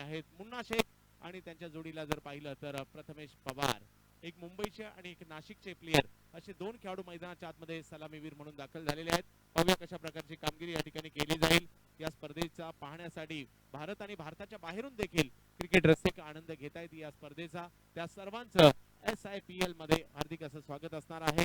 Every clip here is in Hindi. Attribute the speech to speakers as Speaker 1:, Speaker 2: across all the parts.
Speaker 1: आहेत मुन्ना शेख आणि त्यांच्या जोडीला जर पाहिलं तर प्रथमेश पवार. एक मुंबईचे आणि एक नाशिकचे प्लेयर असे दोन खेळाडू मैदानाच्या आतमध्ये सलामीवीर म्हणून दाखल झालेले आहेत. पाहूया कशा प्रकारची कामगिरी या ठिकाणी केली जाईल. या स्पर्धेचा पाहण्यासाठी भारत आणि भारताच्या बाहेरून देखील क्रिकेट रसिक आनंद घेत आहेत या स्पर्धेचा. त्या सर्वांचं SIPL मध्ये हार्दिक असं स्वागत असणार आहे.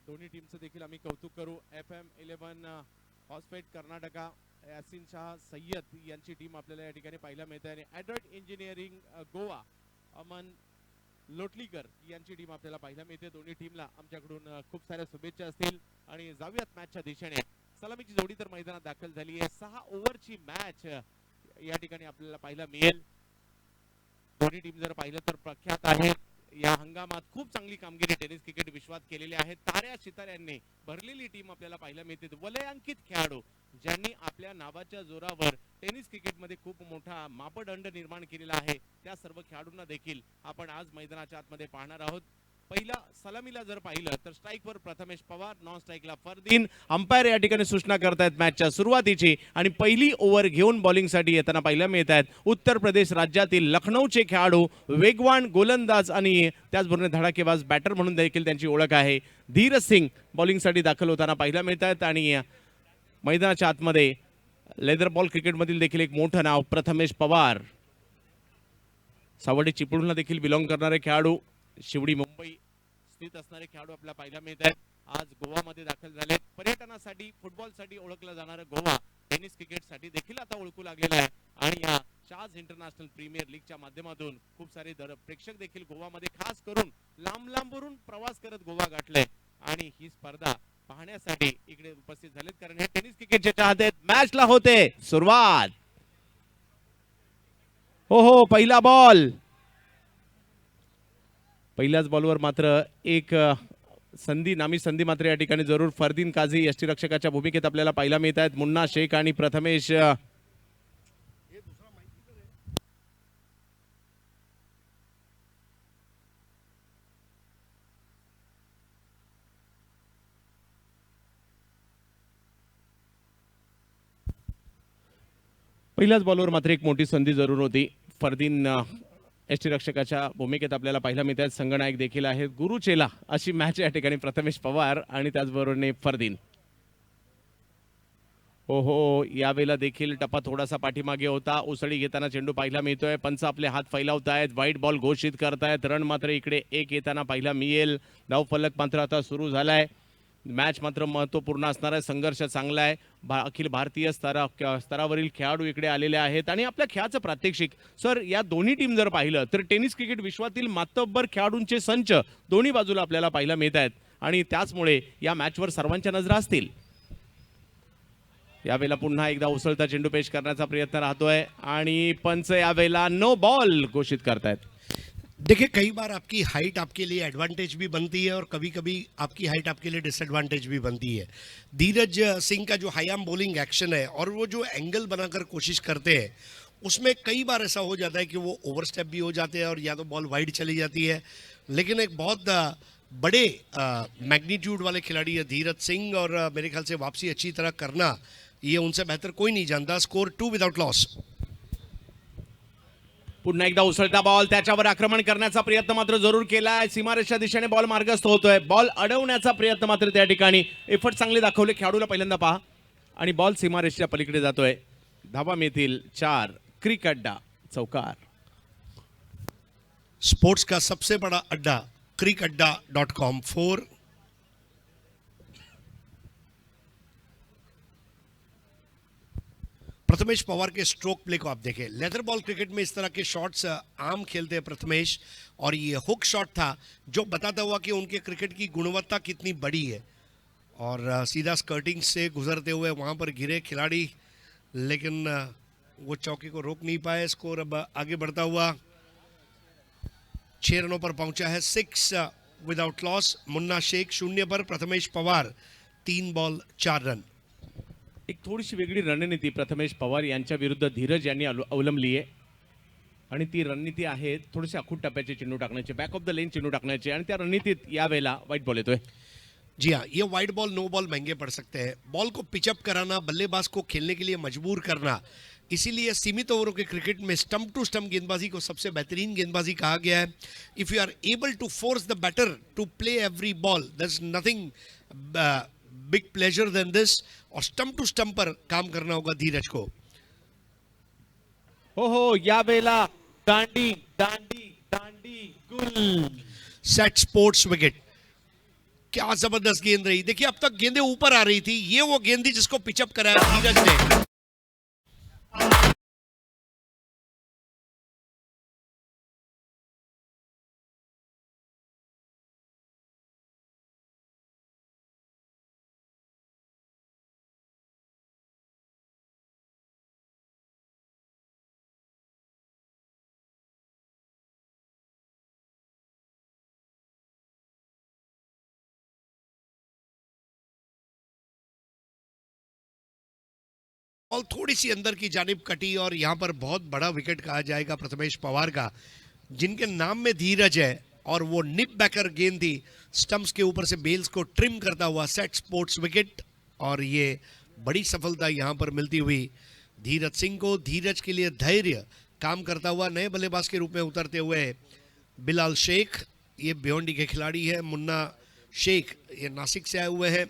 Speaker 1: दोन्ही टीमचं देखील आम्ही कौतुक करू. FM11 हॉस्पेट कर्नाटका यासिन शाह सय्यद यांची टीम आपल्याला या ठिकाणी पाहायला मिळते आणि ॲडवर्ट इंजिनिअरिंग गोवा अमन लोटलीकर यांची टीम आपल्याला पाहायला मिळते. दोन्ही टीमला आमच्याकडून खूप साऱ्या शुभेच्छा असतील आणि जाऊयात मॅचच्या दिशेने. सलामीची जोडी तर मैदानात दाखल झाली आहे. 6 ओव्हरची मॅच या ठिकाणी आपल्याला पाहायला मिळेल. दोन्ही टीम जर पाहिलं तर प्रख्यात आहेत. या हंगामात खूप चांगली कामगिरी टेनिस क्रिकेट विश्वात केलेली आहे. ताऱ्या सिताऱ्यांनी भरलेली टीम आपल्याला पाहायला मिळते. वलयांकित खेळाडू ज्यांनी आपल्या नावाच्या जोरावर टेनिस क्रिकेटमध्ये खूप मोठा मापदंड निर्माण केलेला आहे त्या सर्व खेळाडूंना देखील आपण आज मैदानाच्या आतमध्ये पाहणार आहोत. पहिला सलामीला जर पाहिलं तर स्ट्राईकवर प्रथमेश पवार, नॉन स्ट्राईकला फरदीन. अंपायर या ठिकाणी सूचना करतायत मॅचच्या सुरुवातीची आणि पहिली ओव्हर घेऊन बॉलिंगसाठी येताना पाहायला मिळत आहेत उत्तर प्रदेश राज्यातील लखनौचे खेळाडू, वेगवान गोलंदाज आणि त्याचबरोबर धडाकेबाज बॅटर म्हणून देखील त्यांची ओळख आहे. धीरज सिंग बॉलिंगसाठी दाखल होताना पाहायला मिळत आहेत आणि मैदानाच्या आतमध्ये लेदर बॉल क्रिकेटमधील देखील एक मोठं नाव प्रथमेश पवार. सावडी चिपळूणला देखील बिलॉंग करणारे खेळाडू, शिवडी मुंबई स्थित असणारे खेळाडू आपल्याला पाहायला मिळत आहेत. आज गोवामध्ये दाखल झाले. पर्यटनासाठी फुटबॉलसाठी ओळखलं जाणारं गोवा टेनिस क्रिकेटसाठी देखील आता ओळखू लागलेलं आहे आणि या शाज इंटरनॅशनल प्रीमियर लीगच्या माध्यमातून खूप सारे प्रेक्षक देखील गोवामध्ये खास करून लांब लांबवरून प्रवास करत गोवा गाठले आणि ही स्पर्धा पाहण्यासाठी इकडे उपस्थित झालेत कारण हे टेनिस क्रिकेटचे चाहते आहेत. मॅचला होते सुरुवात. हो पहिला बॉल. पहिल्याच बॉलवर मात्र एक नामी संधी मात्र या ठिकाणी जरूर फरदीन काझी यष्टीरक्षकाच्या भूमिकेत आपल्याला पाहायला मिळत आहेत. मुन्ना शेख आणि प्रथमेश पहिल्याच बॉलवर मात्र एक मोठी संधी जरूर होती. फरदीन यष्टीरक्षकाच्या भूमिकेत आपल्याला पाहायला मिळत आहेत. संघनायक देखील आहेत. गुरुचेला अशी मॅच या ठिकाणी प्रथमेश पवार आणि त्याचबरोबर फरदीन. हो यावेळेला देखील टप्पा थोडासा पाठीमागे होता. उसळी घेताना चेंडू पाहायला मिळतोय. पंच आपले हात फैलावतायत. व्हाईट बॉल घोषित करतायत. रन मात्र इकडे एक येताना पाहायला मिळेल. धावफलक मात्र आता सुरू झालाय. मॅच मात्र महत्त्वपूर्ण असणार आहे. संघर्ष चांगला आहे. अखिल भारतीय स्तरावरील खेळाडू इकडे आलेले आहेत आणि आपल्या खेळाचं प्रात्यक्षिक सर या दोन्ही टीम जर पाहिलं तर टेनिस क्रिकेट विश्वातील मातब्बर खेळाडूंचे संच दोन्ही बाजूला आपल्याला पाहायला मिळत आहेत आणि त्याचमुळे या मॅचवर सर्वांच्या नजरा असतील. यावेळेला पुन्हा एकदा उसळता चेंडू पेश करण्याचा प्रयत्न राहतोय आणि पंच यावेळेला नो बॉल घोषित करतायत.
Speaker 2: देखिए कई बार आपकी हाइट आपके लिए एडवांटेज भी बनती है और कभी कभी आपकी हाइट आपके लिए डिसएडवांटेज भी बनती है. धीरज सिंह का जो हाई आर्म बॉलिंग एक्शन है और वो जो एंगल बनाकर कोशिश करते हैं उसमें कई बार ऐसा हो जाता है कि वो ओवरस्टेप भी हो जाते हैं और या तो बॉल वाइड चली जाती है. लेकिन एक बहुत बड़े मैग्नीट्यूड वाले खिलाड़ी है धीरज सिंह और मेरे ख्याल से वापसी अच्छी तरह करना ये उनसे बेहतर कोई नहीं जानता. Score 2 without loss.
Speaker 1: पुन्हा एकदा उसळता बॉल. त्याच्यावर आक्रमण करण्याचा प्रयत्न मात्र जरूर केलाय. सीमारेषा दिशेने बॉल मार्गस्थ होतोय. बॉल अडवण्याचा प्रयत्न मात्र त्या ठिकाणी एफर्ट चांगले दाखवले खेळाडूला. पहिल्यांदा पहा आणि बॉल सीमारेषेच्या पलीकडे जातोय. धावा मिळतील 4. क्रिक अड्डा चौकार.
Speaker 2: स्पोर्ट्स का सबसे बड़ा अड्डा cricadda.com. 4. प्रथमेश पवार के स्ट्रोक प्ले को आप देखें. लेदर बॉल क्रिकेट में इस तरह के शॉट्स आम खेलते हैं प्रथमेश और ये हुक शॉट था जो बताता हुआ कि उनके क्रिकेट की गुणवत्ता कितनी बड़ी है. और सीधा स्कर्टिंग से गुजरते हुए वहाँ पर गिरे खिलाड़ी लेकिन वो चौके को रोक नहीं पाए. स्कोर अब आगे बढ़ता हुआ 6 रनों पर पहुंचा है. 6 विदाउट लॉस. मुन्ना शेख 0 पर. Prathamesh Pawar 3 ball 4 run.
Speaker 1: एक थोडीशी वेगळी रणनीती प्रथमेश पवार यांच्या विरुद्ध धीरज यांनी अवलंबली आहे आणि ती रणनीती आहे थोडेसे अखूट टप्प्याचे चेंडू टाकण्याचे, बॅक ऑफ द लेन चेंडू टाकण्याचे आणि त्या रणनीतीत यावेळेला वाईट बॉल येतोय.
Speaker 2: जी हाँ, ये वाइड बॉल नो बॉल महंगे पड़ सकते हैं। बॉल को पिचअप कराना, बल्लेबाज को खेलने के लिए मजबूर करना, इसीलिए सीमित ओवरों के क्रिकेट में स्टंप टू स्टंप गेंदबाजी को सबसे बेहतरीन गेंदबाजी कहा गया है। If you are able to force the batter to play every ball, there is nothing big pleasure then this. और स्टंप टू स्टंप पर काम करना होगा धीरज को।
Speaker 1: हो यावेळेला दांडी दांडी दांडी गुल।
Speaker 2: Set sports wicket. क्या जबरदस्त गेंद रही। देखिए अब तक गेंदें ऊपर आ रही थी, ये वो गेंद थी जिसको पिचअप कराया धीरज ने। बॉल थोड़ी सी अंदर की जानिब कटी और यहाँ पर बहुत बड़ा विकेट कहा जाएगा प्रथमेश पवार का, जिनके नाम में धीरज है। और वो निप बैकर गेंद थी, स्टंप्स के ऊपर से बेल्स को ट्रिम करता हुआ सेट स्पोर्ट्स विकेट। और ये बड़ी सफलता यहाँ पर मिलती हुई धीरज सिंह को। धीरज के लिए धैर्य काम करता हुआ नए बल्लेबाज के रूप में उतरते हुए बिलाल शेख, ये भिवंडी के खिलाड़ी है। मुन्ना शेख ये नासिक से आए हुए हैं।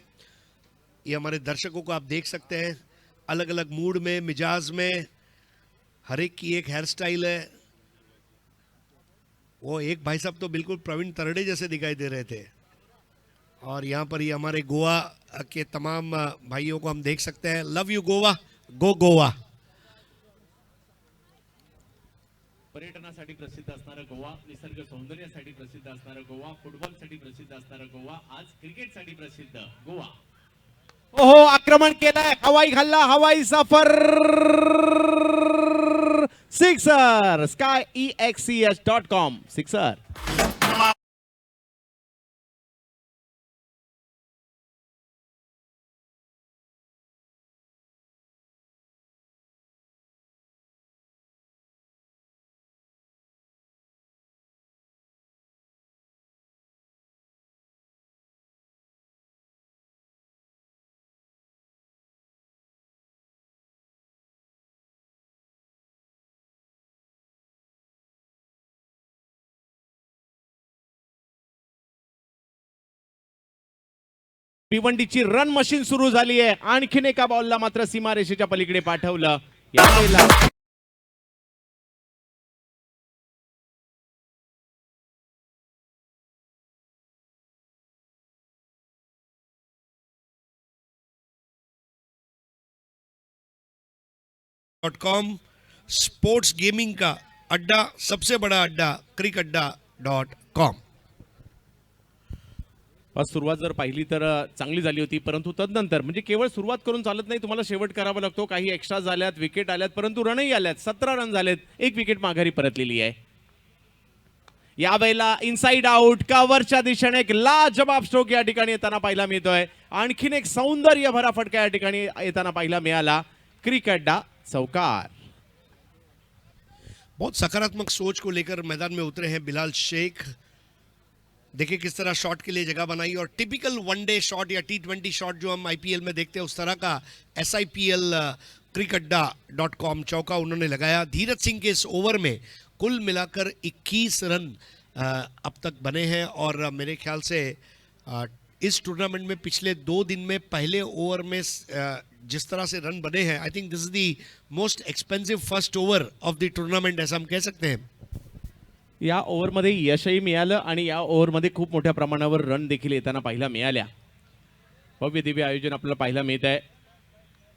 Speaker 2: ये हमारे दर्शकों को आप देख सकते हैं, अलग अलग मूड में, मिजाज में, हर एक की एक हेयर स्टाइल है। वो एक भाई साहब तो बिल्कुल प्रवीण तरड़े जैसे दिखाई दे रहे थे। और यहाँ पर ये हमारे गोवा के तमाम भाइयों को हम देख सकते हैं। लव यू गोवा, गो गोवा।
Speaker 1: पर्यटनासाठी प्रसिद्ध असणारा गोवा, निसर्ग सौंदर्यासाठी प्रसिद्ध असणारा गोवा, फुटबॉलसाठी प्रसिद्ध असणारा गोवा, आज क्रिकेटसाठी प्रसिद्ध गोवा। ओहो आक्रमण केलाय, हवाई हल्ला, हवाई सफर, सिक्सर। skyexch.com sixer. भिवंडीची रन मशीन सुरू झाली आहे। आणखीन एका बॉलला मात्र सीमारेषेच्या पलीकडे पाठवलं यावेळेला।
Speaker 2: .com स्पोर्ट्स गेमिंग का अड्डा, सबसे बड़ा अड्डा crickadda.com।
Speaker 1: सुरुवात जर पाहिली तर चांगली झाली होती, परंतु तदनंतर म्हणजे केवळ सुरुवात करून चालत नाही, तुम्हाला शेवट करावा लागतो। काही एक्स्ट्रा झाल्यात, विकेट आल्यात, परंतु रनही आल्यात। 17 रन झालेत, एक विकेट माघारी परतलेली आहे। यावेळेला इनसाइड आउट, कव्हरच्या दिशेने एक लाजवाब स्ट्रोक या ठिकाणी येताना पाहायला मिळतोय। आणखीन एक सौंदर्य भरा फटका या ठिकाणी येताना पाहायला मिळाला। क्रिकेटडा चौकार।
Speaker 2: बहुत सकारात्मक सोच को लेकर मैदान में उतरे हैं बिलाल शेख। देखिए किस तरह शॉट के लिए जगह बनाई, और टिपिकल वनडे शॉट या T20 शॉट जो हम IPL में देखते हैं उस तरह का SIPL crickadda.com चौका उन्होंने लगाया। धीरज सिंह के इस ओवर में कुल मिलाकर 21 रन अब तक बने हैं। और मेरे ख्याल से इस टूर्नामेंट में पिछले 2 दिन में पहले ओवर में जिस तरह से रन बने हैं, I think this is the most expensive first over of the tournament, ऐसा हम कह सकते हैं।
Speaker 1: या ओव्हरमध्ये यशही मिळालं आणि या ओव्हरमध्ये खूप मोठ्या प्रमाणावर रन देखील येताना पाहायला मिळाल्या। भव्य दिव्य आयोजन आपल्याला पाहायला मिळत आहे।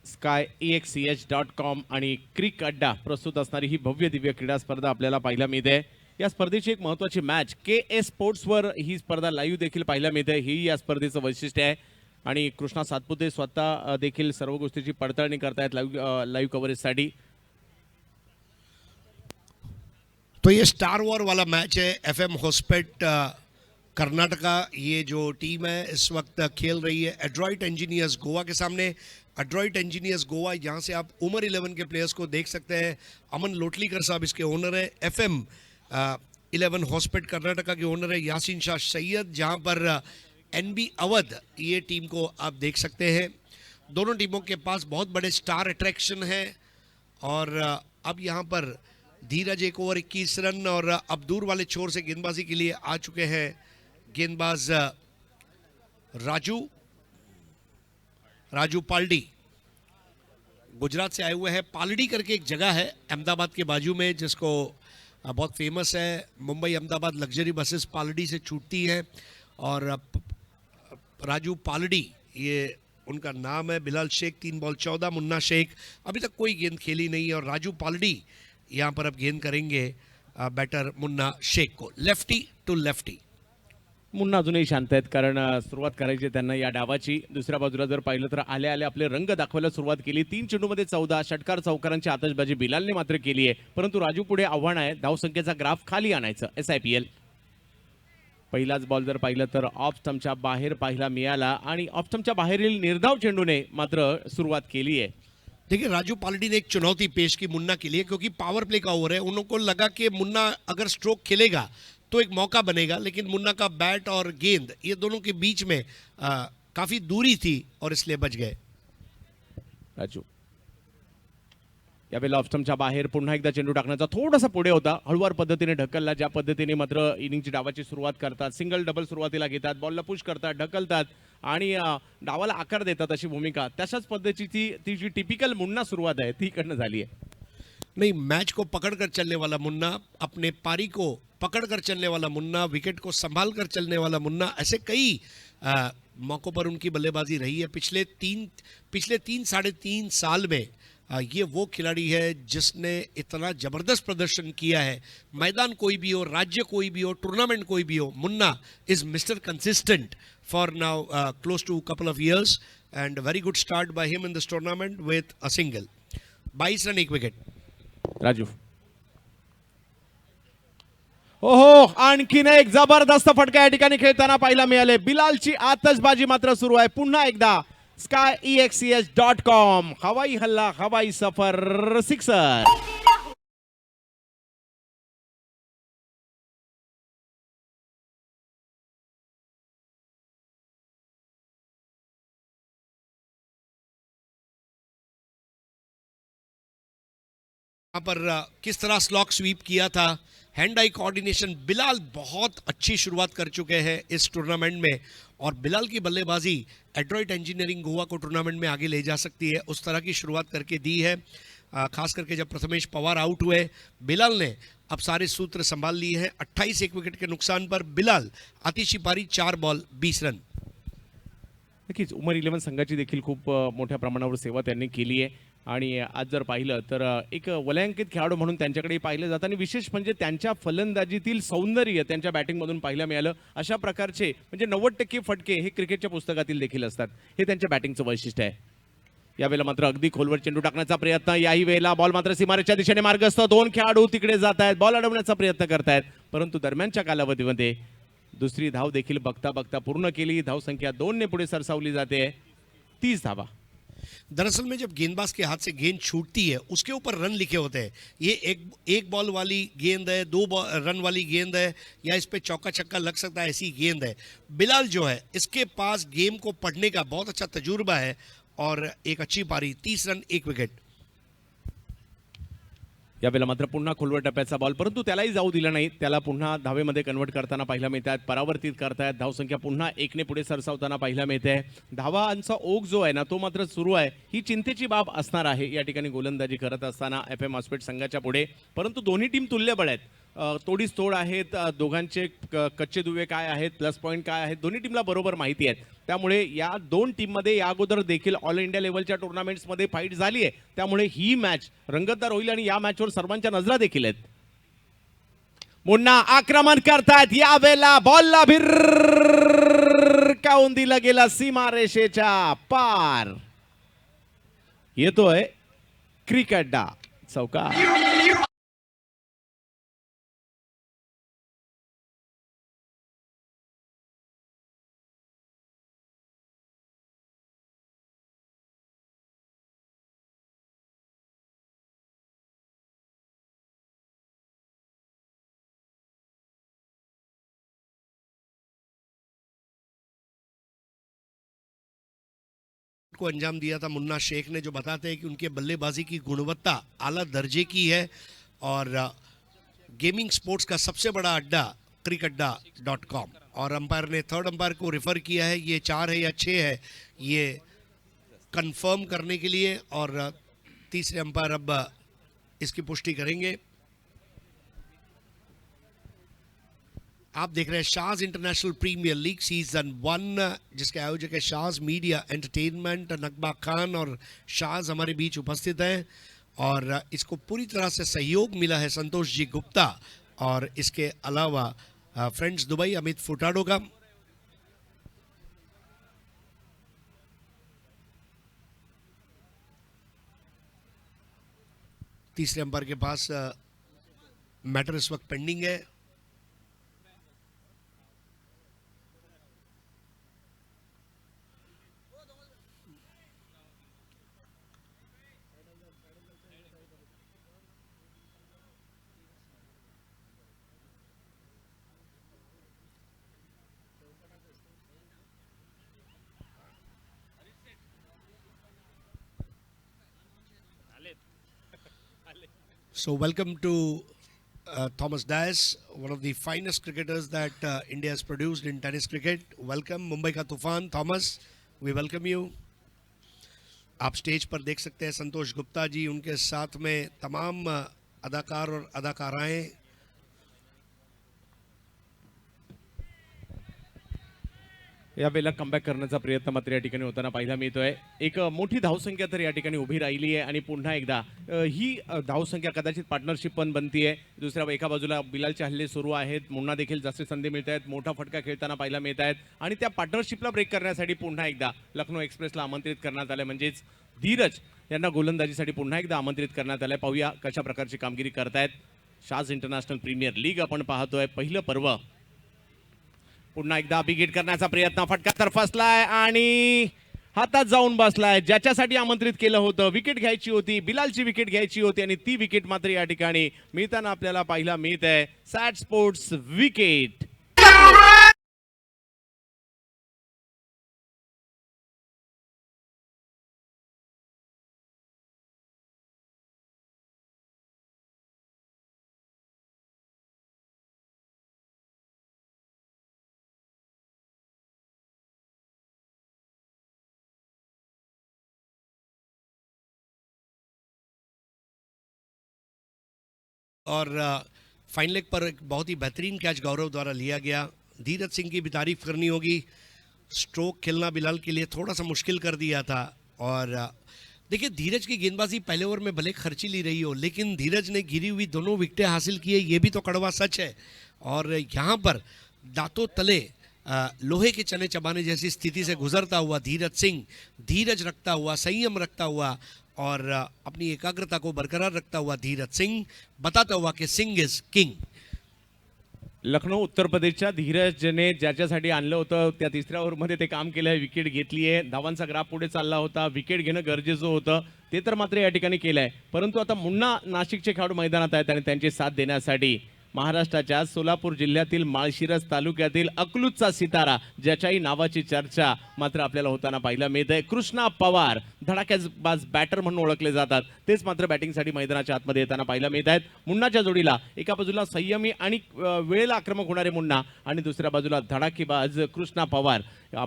Speaker 1: skyexch.com आणि क्रिक अड्डा प्रस्तुत असणारी ही भव्य दिव्य क्रीडा स्पर्धा आपल्याला पाहायला मिळते। या स्पर्धेची एक महत्त्वाची मॅच KS स्पोर्ट्सवर ही स्पर्धा लाईव्ह देखील पाहायला मिळते। ही या स्पर्धेचं वैशिष्ट्य आहे आणि कृष्णा सातपुते स्वतः देखील सर्व गोष्टीची पडताळणी करतायत लाईव्ह कव्हरेजसाठी।
Speaker 2: तो ये स्टार वॉर वाला मैच है। FM हॉस्पेट कर्नाटका ये जो टीम है इस वक्त खेल रही है एड्रॉइट इंजीनियर्स गोवा के सामने। एड्रॉइट इंजीनियर्स गोवा, यहाँ से आप उमर 11 के प्लेयर्स को देख सकते हैं। अमन लोटलीकर साहब इसके ओनर है। FM 11 हॉस्पेट कर्नाटका के ओनर है यासीन शाह सैयद, जहाँ पर एनबी अवध, ये टीम को आप देख सकते हैं। दोनों टीमों के पास बहुत बड़े स्टार अट्रैक्शन है। और अब यहाँ पर धीरज 1 ओवर 21 रन और अब दूर वाले छोर से गेंदबाजी के लिए आ चुके हैं गेंदबाज राजू पालडी। गुजरात से आए हुए हैं। पालड़ी करके एक जगह है अहमदाबाद के बाजू में, जिसको बहुत फेमस है। मुंबई अहमदाबाद लग्जरी बसेस पालड़ी से छूटती हैं और राजू पालड़ी ये उनका नाम है। बिलाल शेख 3 बॉल 14, मुन्ना शेख अभी तक कोई गेंद खेली नहीं है और राजू पालड़ी यहाँ पर अब गेंद करेंगे बैटर मुन्ना शेख को, लेफ्टी टू लेफ्टी।
Speaker 1: मुन्ना अजूनही शांत आहेत, कारण सुरुवात करायची आहे त्यांना या डावाची. दुसऱ्या बाजूला जर पाहिलं तर आले आले आपले रंग दाखवायला सुरुवात केली. 3 चेंडूमध्ये 14 षटकार चौकारांची आतषबाजी बिलालने मात्र केली आहे, परंतु राजू पुढे आव्हान आहे धावसंख्येचा ग्राफ खाली आणायचं. SIPL पहिलाच बॉल जर पाहिलं तर ऑफ स्टंपच्या बाहेर पाहिला मिळाला आणि ऑफ स्टंपच्या बाहेरील निर्धाव चेंडूने मात्र सुरुवात केली आहे.
Speaker 2: देखिए राजू पालड़ी ने एक चुनौती पेश की मुन्ना के लिए, क्योंकि पावर प्ले का ओवर है। उनको लगा कि मुन्ना अगर स्ट्रोक खेलेगा तो एक मौका बनेगा, लेकिन मुन्ना का बैट और गेंद ये दोनों के बीच में काफी दूरी थी और इसलिए बच गए।
Speaker 1: राजू यावेळेला ऑफस्टंपच्या बाहेर पुन्हा एकदा चेंडू टाकण्याचा थोडासा पुढे होता, हळूवार पद्धतीने ढकलला. ज्या पद्धतीने मात्र इनिंगची डावाची सुरुवात करतात, सिंगल डबल सुरुवातीला घेतात, बॉलला पुश करतात, ढकलतात आणि डावाला आकार देतात, अशी भूमिका तशाच पद्धतीची ती जी टिपिकल मुन्ना सुरुवात आहे ती इकडनं झाली आहे.
Speaker 2: नहीं, मैच को पकड़कर चलने वाला मुन्ना, अपने पारी को पकड़कर चलने वाला मुन्ना, विकेट को संभाल कर चलने वाला मुन्ना, ऐसे कई मौकों पर उनकी बल्लेबाजी रही है। पिछले तीन साढ़े तीन साल में ये वो खिलाड़ी है जिसने इतना ज़बरदस्त प्रदर्शन किया है। मैदान कोई भी हो, राज्य कोई भी हो, टूर्नामेंट कोई भी हो, Munna is mister consistent for now close to couple of years and very good start by him in this tournament with a single. 22 run 1 wicket.
Speaker 1: Raju ओहो, आणखीन एक जबरदस्त फटका या ठिकाणी खेळताना पाहायला मिळाले. बिलालची आतषबाजी मात्र सुरू आहे. पुन्हा एकदा skyexcs.com हवाई हल्ला हवाई सफर सिक्सर.
Speaker 2: यहाँ पर किस तरह स्लॉक स्वीप किया था, हैंड आई कोऑर्डिनेशन। बिलाल बहुत अच्छी शुरुआत कर चुके हैं इस टूर्नामेंट में और बिलाल की बल्लेबाजी एड्रॉइट इंजीनियरिंग गोवा को टूर्नामेंट में आगे ले जा सकती है, उस तरह की शुरुआत करके दी है। खास करके जब प्रथमेश पवार आउट हुए, बिलाल ने अब सारे सूत्र संभाल लिए हैं। 28 एक विकेट के नुकसान पर बिलाल आतिशी पारी 4 बॉल 20 रन।
Speaker 1: नक्कीच उमर 11 संघाची देखील खूप मोठ्या प्रमाणावर सेवा त्यांनी केली आहे आणि आज जर पाहिलं तर एक वलयांकित खेळाडू म्हणून त्यांच्याकडे पाहिलं जातं आणि विशेष म्हणजे त्यांच्या फलंदाजीतील सौंदर्य त्यांच्या बॅटिंगमधून पाहायला मिळालं. अशा प्रकारचे म्हणजे 90% फटके हे क्रिकेटच्या पुस्तकातील देखील असतात, हे त्यांच्या बॅटिंगचं वैशिष्ट्य आहे. यावेळेला मात्र अगदी खोलवर चेंडू टाकण्याचा प्रयत्न, याही वेळेला बॉल मात्र सीमारेषेच्या दिशेने मार्गस्थ, 2 खेळाडू तिकडे जात आहेत, बॉल अडवण्याचा प्रयत्न करतायत, परंतु दरम्यानच्या कालावधीमध्ये दुसरी धाव देखील बघता बघता पूर्ण केली. धावसंख्या 2 ने पुढे सरसावली जाते, 30 धावा.
Speaker 2: दरअसल में जब गेंदबाज के हाथ से गेंद छूटती है उसके ऊपर रन लिखे होते हैं। ये एक बॉल वाली गेंद है, 2 रन वाली गेंद है, या इस पे चौका छक्का लग सकता है, ऐसी गेंद है। बिलाल जो है इसके पास गेम को पढ़ने का बहुत अच्छा तजुर्बा है और एक अच्छी पारी, 30 रन 1 विकेट।
Speaker 1: यावेळेला मात्र पुन्हा खोलवर टप्प्याचा बॉल, परंतु त्यालाही जाऊ दिला नाही. त्याला पुन्हा धावेमध्ये कन्वर्ट करताना पाहायला मिळतात, परावर्तित करतायत. धावसंख्या पुन्हा 1 ने पुढे सरसावताना पाहायला मिळते. धावांचा ओघ जो आहे ना तो मात्र सुरू आहे. ही चिंतेची बाब असणार आहे या ठिकाणी गोलंदाजी करत असताना FM हॉस्पिटल संघाच्या पुढे, परंतु दोन्ही टीम तुल्यबळ आहेत. तोडीस तोड आहेत, दोघांचे कच्चे दुवे काय आहेत, प्लस पॉईंट काय आहेत, दोन्ही टीमला बरोबर माहिती आहेत. त्यामुळे या 2 टीममध्ये या अगोदर देखील ऑल इंडिया लेवलच्या टुर्नामेंट्समध्ये फाईट झाली आहे, त्यामुळे ही मॅच रंगतदार होईल आणि या मॅचवर सर्वांच्या नजरा देखील आहेत. मुन्ना आक्रमण करतायत, यावेळेला बॉलला भिरकावून दिला गेला सीमारेषेच्या पार. येतोय क्रिकेट चौकार.
Speaker 2: को अंजाम दिया था मुन्ना शेख ने, जो बताते हैं कि उनके बल्लेबाजी की गुणवत्ता आला दर्जे की है। और गेमिंग स्पोर्ट्स का सबसे बड़ा अड्डा crickadda.com। और अंपायर ने थर्ड अंपायर को रेफर किया है, ये 4 है या 6 है ये कंफर्म करने के लिए, और तीसरे अंपायर अब इसकी पुष्टि करेंगे। आप देख रहे हैं Shaz international premier league season 1, जिसके आयोजक है शाज मीडिया एंटरटेनमेंट। नकबा खान और शाज हमारे बीच उपस्थित हैं, और इसको पूरी तरह से सहयोग मिला है संतोष जी गुप्ता और इसके अलावा फ्रेंड्स दुबई अमित फुटाडो का। तीसरे अंपायर के पास मैटर इस वक्त पेंडिंग है। So welcome to Thomas Dias, one of the finest cricketers that India has produced in tennis cricket. Welcome Mumbai का तूफान थॉमस, we welcome you। आप स्टेज पर देख सकते हैं संतोष गुप्ता जी, उनके साथ में तमाम अदाकार और अदाकाराएं।
Speaker 1: यावेळेला कमबॅक करण्याचा प्रयत्न मात्र या ठिकाणी होताना पाहायला मिळतोय। एक मोठी धावसंख्या तर या ठिकाणी उभी राहिली आहे आणि पुन्हा एकदा ही धावसंख्या कदाचित पार्टनरशिप पण बनतीये। दुसऱ्या एका बाजूला बिलालचे हल्ले सुरू आहेत, मुन्ना देखील जास्त संधी मिळत आहेत, मोठा फटका खेळताना पाहायला मिळत आहेत आणि त्या पार्टनरशिपला ब्रेक करण्यासाठी पुन्हा एकदा लखनौ एक्सप्रेसला आमंत्रित करण्यात आले, म्हणजेच धीरज यांना गोलंदाजीसाठी पुन्हा एकदा आमंत्रित करण्यात आले। पाहूया कशा प्रकारची कामगिरी करतायत शाज इंटरनॅशनल प्रीमियर लीग आपण पाहतोय पहिलं पर्व। पुन्हा एकदा विकेट करण्याचा प्रयत्न, फटका तर फसलाय आणि हातात जाऊन बसलाय। ज्याच्यासाठी आमंत्रित केलं होतं, विकेट घ्यायची होती, बिलालची विकेट घ्यायची होती आणि ती विकेट मात्र या ठिकाणी मिळताना आपल्याला पाहायला मिळत आहे। सॅट स्पोर्ट्स विकेट।
Speaker 2: और फाइन लेग पर एक बहुत ही बेहतरीन कैच गौरव द्वारा लिया गया। धीरज सिंह की भी तारीफ करनी होगी, स्ट्रोक खेलना बिलाल के लिए थोड़ा सा मुश्किल कर दिया था। और देखिए धीरज की गेंदबाजी पहले ओवर में भले खर्चीली रही हो, लेकिन धीरज ने गिरी हुई दोनों विकेटें हासिल की है, ये भी तो कड़वा सच है। और यहाँ पर दांतों तले लोहे के चने चबाने जैसी स्थिति से गुजरता हुआ धीरज सिंह, धीरज रखता हुआ, संयम रखता हुआ और अपनी एकाग्रता को बरकरार रखता हुआ धीरज सिंह बताता हुआ कि सिंह इज किंग।
Speaker 1: लखनौ उत्तर प्रदेशच्या धीरजने ज्याच्यासाठी आणलं होतं त्या तिसऱ्या ओव्हरमध्ये ते काम केलंय, विकेट घेतली आहे। धावांचा ग्राफ पुढे चालला होता, विकेट घेणं गरजेचं होतं, ते तर मात्र या ठिकाणी केलंय। परंतु आता मुन्ना नाशिकचे खेळाडू मैदानात आहेत आणि त्यांची साथ देण्यासाठी महाराष्ट्राच्या सोलापूर जिल्ह्यातील माळशिरस तालुक्यातील अकलूजचा सितारा, ज्याच्याही नावाची चर्चा मात्र आपल्याला होताना पाहायला मिळते, कृष्णा पवार, धडाकेबाज बॅटर म्हणून ओळखले जातात, तेच मात्र बॅटिंगसाठी मैदानाच्या आतमध्ये येताना पाहायला मिळत आहेत। मुन्नाच्या जोडीला एका बाजूला संयमी आणि वेळेला आक्रमक होणारे मुन्ना आणि दुसऱ्या बाजूला धडाकेबाज कृष्णा पवार।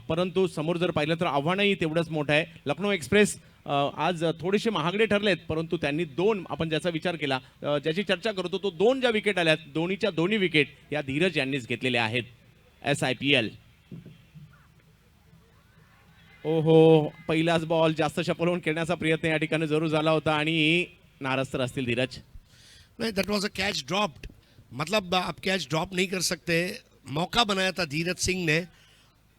Speaker 1: परंतु समोर जर पाहिलं तर आव्हानही तेवढंच मोठं आहे। लखनौ एक्सप्रेस आज थोडेसे महागडे ठरलेत, परंतु त्यांनी दोन, आपण ज्याचा विचार केला, ज्याची चर्चा करतो तो दोन ज्या विकेट आल्यात, दोन्हीच्या दोन्ही विकेट या धीरज यांनीच घेतलेल्या आहेत। SIPL ओहो, पहिलाच बॉल जास्त शपलवून खेळण्याचा प्रयत्न या ठिकाणी जरूर झाला होता आणि नाराज तर असतील धीरज।
Speaker 2: नहीं, that was a catch dropped, मतलब आप कैच ड्रॉप नहीं कर सकते। मौका बनाया था धीरज सिंह ने,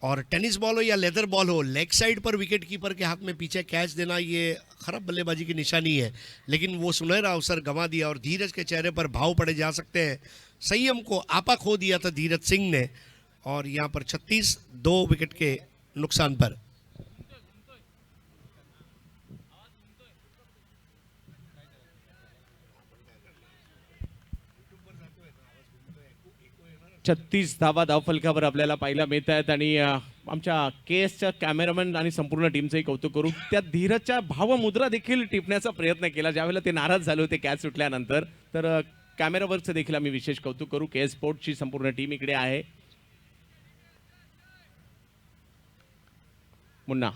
Speaker 2: और टेनिस बॉल हो या लेदर बॉल हो, लेग साइड पर विकेट कीपर के हाथ में पीछे कैच देना ये खराब बल्लेबाजी की निशानी है। लेकिन वो सुनहरा अवसर गंवा दिया और धीरज के चेहरे पर भाव पड़े जा सकते हैं। संयम को आपा खो दिया था धीरज सिंह ने, और यहाँ पर 36 2 विकेट के नुकसान पर।
Speaker 1: छत्तीस धावा धावफलकावर आपल्याला पाहायला मिळत आहेत आणि आमच्या केएसच्या कॅमेरामॅन आणि संपूर्ण टीमचंही कौतुक करू. त्या धीरजच्या भावमुद्रा देखील टिपण्याचा प्रयत्न केला ज्यावेळेला ते नाराज झाले होते कॅच सुटल्यानंतर. तर कॅमेरावर्कचं देखील आम्ही विशेष कौतुक करू. केएस स्पोर्ट्सची संपूर्ण टीम इकडे आहे. मुन्ना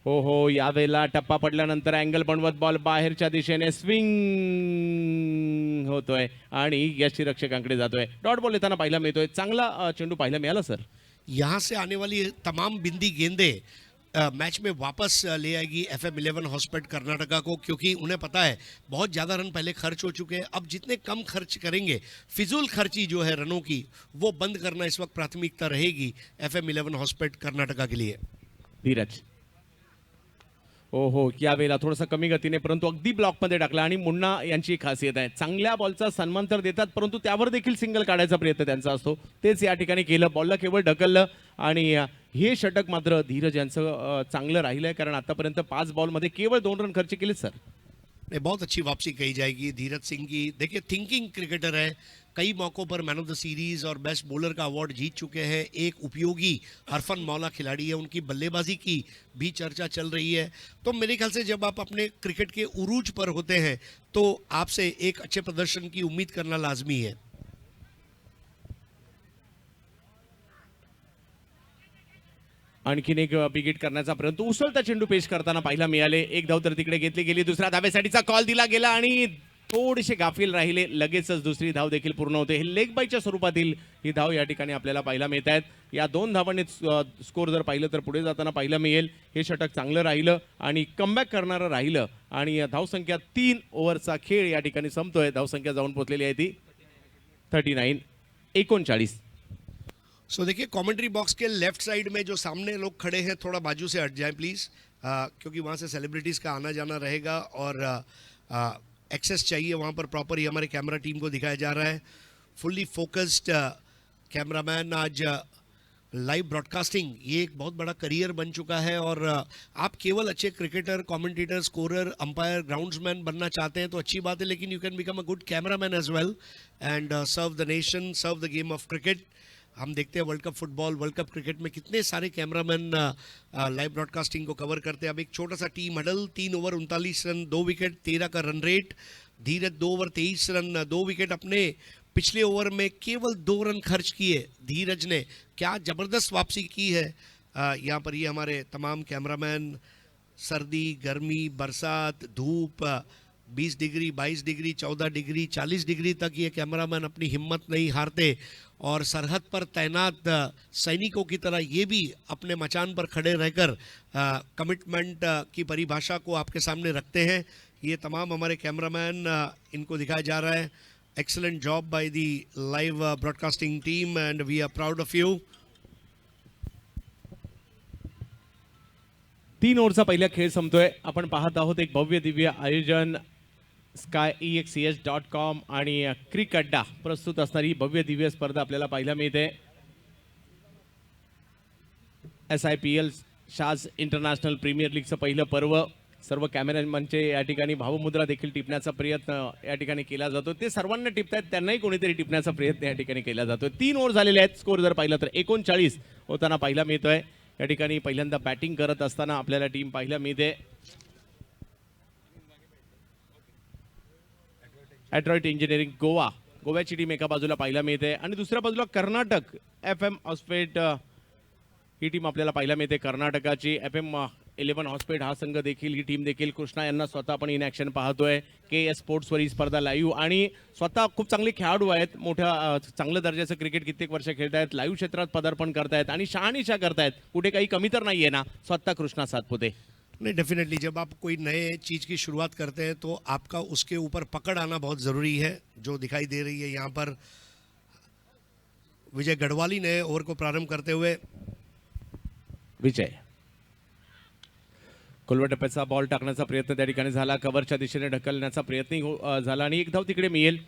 Speaker 1: हो यावेळेला टप्पा पडल्यानंतर अँगल बनवत बॉल बाहेरच्या दिशेने स्विंग होतोय आणि यष्टीरक्षकांकडे जातोय. डॉट बॉल येताना पाहायला मिळतोय. चांगला चेंडू पाहायला मिळाला सर.
Speaker 2: यहाँ से आने वाली तमाम बिंदी गेंदें मैच में वापस ले आएगी FM11 हॉस्पिट कर्नाटका को, क्योंकि उन्हें पता है बहुत ज़्यादा रन पहले खर्च हो चुके हैं. अब जितने कम खर्च करेंगे, फिजूल खर्ची जो है रनों की, वो बंद करना इस वक्त प्राथमिकता रहेगी FM11 हॉस्पिट कर्नाटका के लिए.
Speaker 1: धीरज हो यावेळेला थोडंसं कमी गतीने परंतु अगदी ब्लॉकमध्ये टाकला. आणि मुन्ना यांची खासियत आहे, चांगल्या बॉलचा सन्मान तर देतात परंतु त्यावर देखील सिंगल काढायचा प्रयत्न त्यांचा असतो. तेच या ठिकाणी केलं. बॉलला केवळ ढकललं आणि हे षटक मात्र धीरज यांचं चांगलं राहिलंय, कारण आतापर्यंत 5 बॉलमध्ये केवळ 2 रन खर्च केले सर.
Speaker 2: नहीं, बहुत अच्छी वापसी कही जाएगी धीरज सिंह की. देखिए, थिंकिंग क्रिकेटर है, कई मौक़ों पर मैन ऑफ द सीरीज़ और बेस्ट बॉलर का अवार्ड जीत चुके हैं. एक उपयोगी हरफन मौला खिलाड़ी है, उनकी बल्लेबाजी की भी चर्चा चल रही है. तो मेरे ख्याल से जब आप अपने क्रिकेट के उरूज पर होते हैं तो आपसे एक अच्छे प्रदर्शन की उम्मीद करना लाजमी है.
Speaker 1: आणखीन एक विकेट करण्याचा प्रयत्न, उसळता चेंडू पेश करताना पाहायला मिळाले. एक धाव तर तिकडे घेतली गेली. दुसऱ्या धावेसाठीचा कॉल दिला गेला आणि थोडेसे गाफील राहिले. लगेचच दुसरी धाव देखील पूर्ण होते. हे लेग बायच्या स्वरूपातील ही धाव या ठिकाणी आपल्याला पाहायला मिळत आहेत. या 2 धावांनी स्कोर जर पाहिलं तर पुढे जाताना पाहायला मिळेल. हे षटक चांगलं राहिलं आणि कमबॅक करणारं राहिलं आणि धावसंख्या 3 ओव्हरचा खेळ या ठिकाणी संपतोय. धावसंख्या जाऊन पोहोचलेली आहे ती 39-39.
Speaker 2: सो देखिए, कमेंट्री बॉक्स के लेफ्ट साइड में जो सामने लोग खड़े हैं, थोड़ा बाजू से हट जाएं प्लीज़, क्योंकि वहाँ से सेलिब्रिटीज़ का आना जाना रहेगा और एक्सेस चाहिए वहाँ पर प्रॉपर. ही हमारे कैमरा टीम को दिखाया जा रहा है. Fully focused cameraman. आज लाइव ब्रॉडकास्टिंग ये एक बहुत बड़ा करियर बन चुका है और आप केवल अच्छे cricketer, commentator, scorer, umpire, groundsman बनना चाहते हैं तो अच्छी बात है, लेकिन you can become a good cameraman as well and serve the nation, serve the game of cricket. हम देखते हैं world cup football, world cup cricket में कितने सारे कैमरामैन लाइव ब्रॉडकास्टिंग को कवर करते हैं. अब एक छोटा सा team huddle, 3 over 39 run, 2 wicket, 13 का रन रेट. धीरज 2 ओवर 23 रन, 2 विकेट. अपने पिछले ओवर में केवल 2 रन खर्च किए धीरज ने. क्या ज़बरदस्त वापसी की है. यहाँ पर ये हमारे तमाम कैमरामैन, सर्दी, गर्मी, बरसात, धूप, 20 डिग्री, 22 डिग्री, 14 डिग्री, 40 डिग्री तक ये कैमरामैन अपनी हिम्मत नहीं हारते और सरहद पर तैनात सैनिकों की तरह ये भी अपने मचान पर खड़े रहकर कमिटमेंट की परिभाषा को आपके सामने रखते हैं. ये तमाम हमारे कैमरामैन, इनको दिखाया जा रहा है. Excellent job by the live broadcasting team and we are proud of you.
Speaker 1: 3 ओव्हरचा पहिला खेळ संपतोय. आपण पाहत आहोत एक भव्य दिव्य आयोजन. skyexcs.com आणि क्रिक अड्डा प्रस्तुत असणारी भव्य दिव्य स्पर्धा आपल्याला पाहायला मिळते. SIPL शाज इंटरनॅशनल प्रीमियर लीगचं पहिलं पर्व. सर्व कॅमेरामॅनचे या ठिकाणी भावमुद्रा देखील टिपण्याचा प्रयत्न या ठिकाणी केला जातो. ते सर्वांना टिपतायत, त्यांनाही कोणीतरी टिपण्याचा प्रयत्न या ठिकाणी केला जातो. 3 ओव्हर झालेले आहेत. स्कोर जर पाहिला तर 39 होताना पाहायला मिळतोय. या ठिकाणी पहिल्यांदा बॅटिंग करत असताना आपल्याला टीम पाहायला मिळते. ॲड्रॉइट इंजिनिअरिंग गोव्याची टीम एका बाजूला पाहायला मिळते आणि दुसऱ्या बाजूला कर्नाटक FM हॉस्पिट ही टीम आपल्याला पाहायला मिळते. कर्नाटकाची FM11 हॉस्पिट हा संघ देखील, ही टीम देखील. कृष्णा यांना स्वतः आपण इन ॲक्शन पाहतोय. KS स्पोर्ट्सवर ही स्पर्धा लाईव्ह आणि स्वतः खूप चांगले खेळाडू आहेत. मोठ्या चांगलं दर्जाचं क्रिकेट कित्येक वर्ष खेळतायत. लाईव्ह क्षेत्रात पदार्पण करतायत आणि शहानिशा करतायत. कुठे काही कमी तर नाही आहे ना. स्वतः कृष्णा सातपुते.
Speaker 2: नहीं, डेफिनेटली जब आप कोई नए चीज़ की शुरुआत करते हैं तो आपका उसके ऊपर पकड़ आना बहुत ज़रूरी है. जो दिखाई दे रही है यहाँ पर विजय गढ़वाली ने ओवर को प्रारंभ करते हुए.
Speaker 1: विजय खोलवर टप्प्याचा बॉल टाकण्याचा प्रयत्न त्या ठिकाणी झाला. कव्हरच्या दिशेने ढकलण्याचा प्रयत्न झाला आणि एक धाव तिकडे मिळेल.